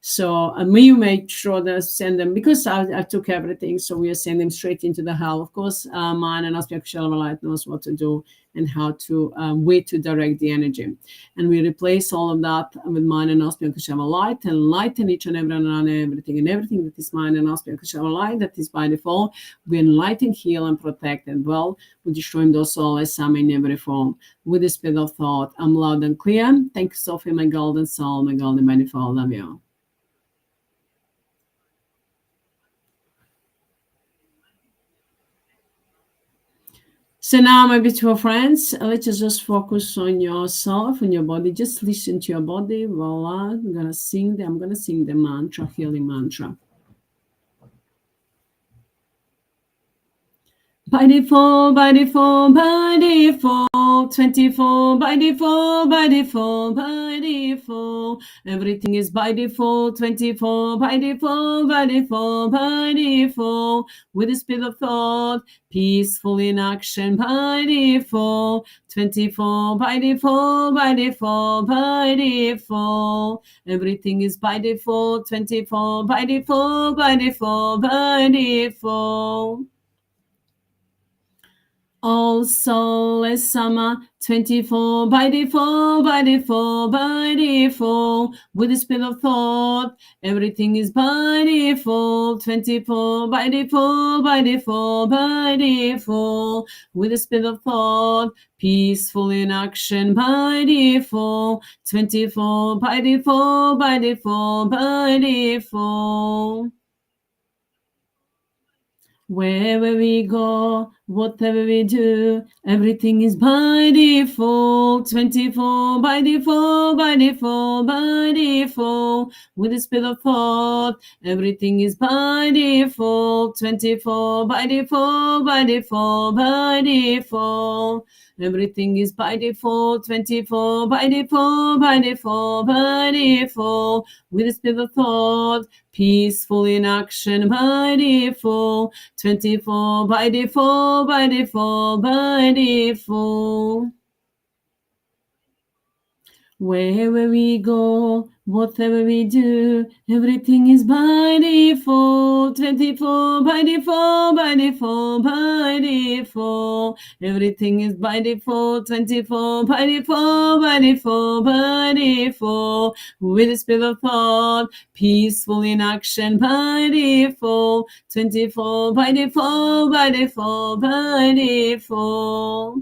So you make sure that send them, because I took everything, so we are sending them straight into the hell. Of course, mine and aspect shell of light knows what to do and how to way to direct the energy. And we replace all of that with mind and aspect shell of light, and enlighten each and every and everything that is mind and aspect shell of light, that is by default. We enlighten, heal, and protect, and well, we're destroying those SOULESS AMMA in every form with the speed of thought. I'm loud and clear. Thank you, Sophie, my golden soul, my golden by default. Love you. So now, my beautiful friends, let's just focus on yourself, on your body. Just listen to your body. Voila. I'm going to sing the mantra, healing mantra. By default, by default, by default, 24, by default, by default, by default. Everything is by default, 24, by default, by default, by default. With the speed of thought, peaceful in action, by default, 24, by default, by default, by default. Everything is by default, 24, by default, by default, by default. All SOULESS AMMA, 24, by default, by default, by default. With the speed of thought, everything is by default, 24, by default, by default, by default. With the speed of thought, peaceful in action, by default, 24, by default, by default, by default. Wherever we go, whatever we do, everything is by default, 24, by default, by default, by default. With the speed of thought, everything is by default, 24, by default, by default, by default. Everything is by default, 24, by default, by default, by default. With the speed of thought, peaceful in action, by default, 24, by default, by default, by default. Wherever we go, whatever we do, everything is by default, 24, by default, by default, by default. Everything is by default, 24, by default, by default, by default. With the speed of thought, peaceful in action, by default, 24, by default, by default, by default.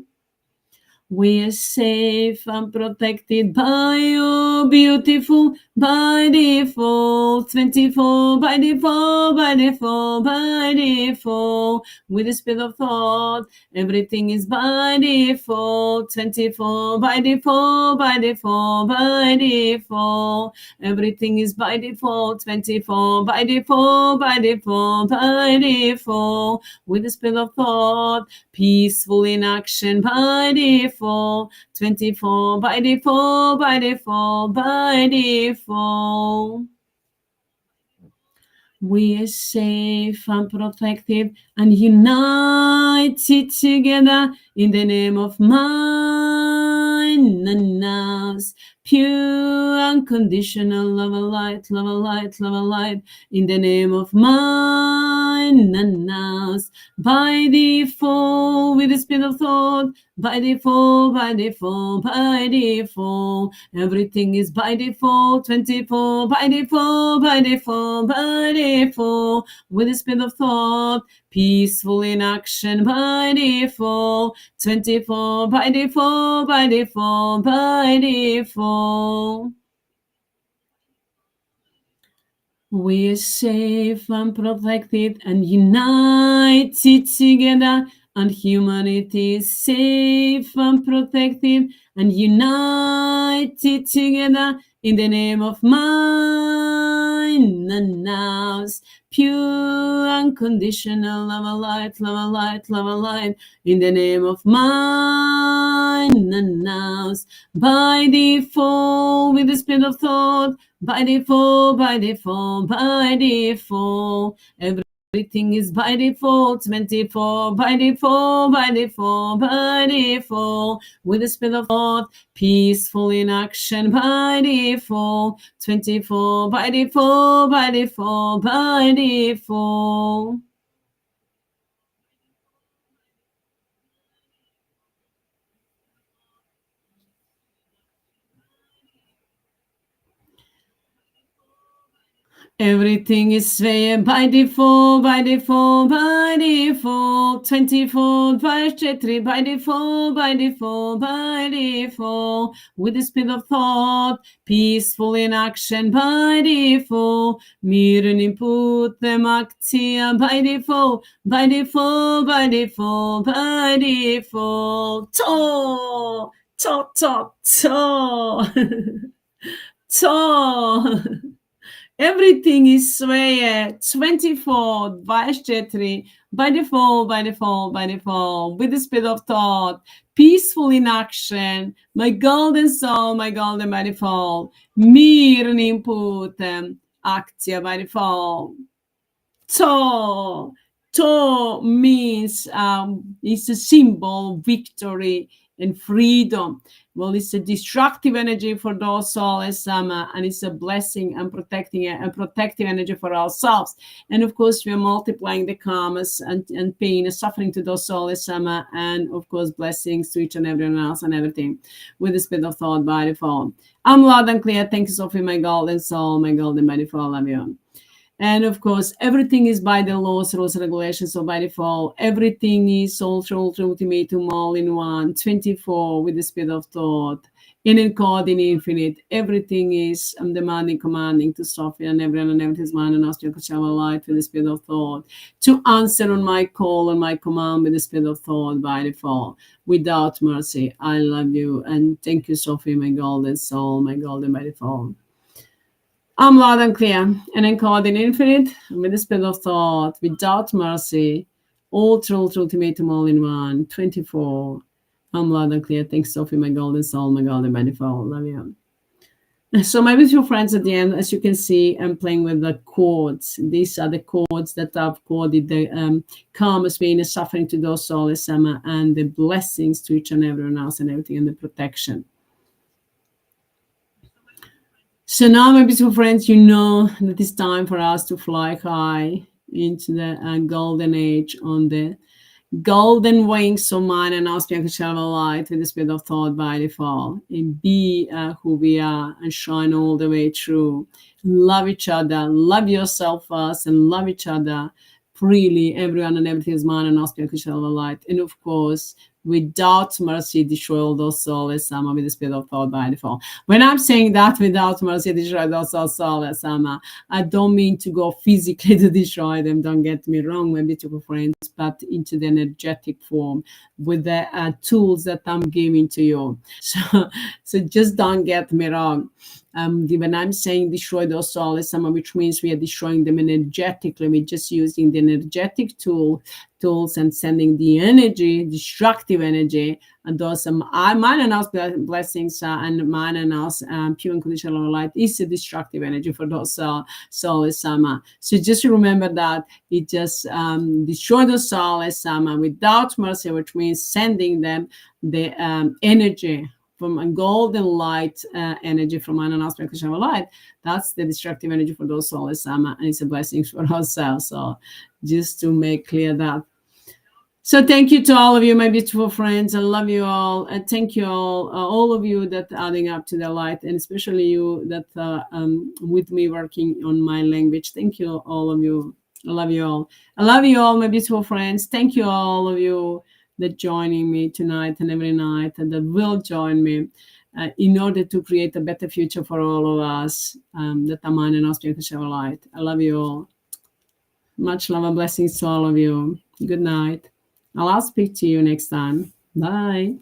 We are safe and protected by your beautiful by default, 24 by default, by default, by default. With the speed of thought, everything is by default, 24 by default, by default, by default. Everything is by default, 24 by default, by default, by default. With the speed of thought, peaceful in action by default, 24 by default, by default, by default. We are safe and protected and united together in the name of mine and now's pure unconditional love and light, love and light, love and light in the name of mine and now's by default with the speed of thought, by default, by default, by default. Everything is by default, 24 by default, by default, by default. With the speed of thought, peaceful in action by default, 24 by default, by default, by default. We are safe and protected and united together, and humanity is safe and protected and united together in the name of mine and now's pure unconditional love and light, love and light, love and light in the name of mine and now's by default with the speed of thought, by default, by default, by default. Everything is by default, 24 by default, by default, by default. With the speed of thought, peaceful in action by default, 24 by default, by default, by default. Everything is swaying by default, by default, by default. 24 by 3 by default, by default, by default. With the speed of thought, peaceful in action by default. Miren input them aktia by default, by default, by default, by default. To, to, to, to. To. Everything is swayed 24 by 3 by default, by default, by default, with the speed of thought, peaceful in action, my golden soul, my golden by default, mir input, actia by default. To means it's a symbol of victory and freedom. Well, it's a destructive energy for those souls, and it's a blessing and protective energy for ourselves. And of course, we are multiplying the karmas and pain and suffering to those souls, and of course, blessings to each and everyone else and everything with the speed of thought by default. I'm loud and clear. Thank you, Sophie, my golden soul, my golden by default. Love you. And of course, everything is by the laws, rules, regulations. So by default, everything is ultra, ultimatum, all in one, 24 with the speed of thought, in encoding infinite. Everything is demanding, commanding to Sophie and everyone and everything's mind and astral Kachava light with the speed of thought, to answer on my call and my command with the speed of thought by default, without mercy. I love you. And thank you, Sophie, my golden soul, my golden by default. I'm loud and clear and encoding infinite with the speed of thought, without mercy, ultra, ultimatum, all in one, 24. I'm loud and clear. Thanks, Sophie, my golden soul, my golden by default. Love you. So my beautiful friends, at the end, as you can see, I'm playing with the chords. These are the chords that I've coded the karmas, pain, and suffering to those souls, and the blessings to each and everyone else and everything, and the protection. So now, my beautiful friends, you know that it's time for us to fly high into the golden age on the golden wings of mind and our spiritual light with the speed of thought by default, and be who we are and shine all the way through. Love each other, love yourself first, and love each other freely. Everyone and everything is mind and our spiritual light, and of course, without mercy, destroy all those soulless Amma with the spirit of thought by default. When I'm saying that without mercy, destroy those soulless Amma, I don't mean to go physically to destroy them. Don't get me wrong, my beautiful friends, but into the energetic form with the tools that I'm giving to you. So just don't get me wrong. When I'm saying destroy those soulless Amma, which means we are destroying them energetically, we're just using the energetic tools and sending the energy, destructive energy, and those mine and us blessings and mine and us pure unconditional light is a destructive energy for those soulless Amma. So just remember that it just destroy the soulless Amma without mercy, which means sending them the energy from a golden light energy from an aspect of light. That's the destructive energy for those soulless Amma, and it's a blessing for ourselves. So just to make clear that. So thank you to all of you, my beautiful friends. I love you all. And thank you all of you that are adding up to the light, and especially you that with me working on my language. Thank you, all of you. I love you all. I love you all, my beautiful friends. Thank you, all of you that joining me tonight and every night, and that will join me in order to create a better future for all of us that are mine and aspect of light. I love you all. Much love and blessings to all of you. Good night. I'll speak to you next time. Bye.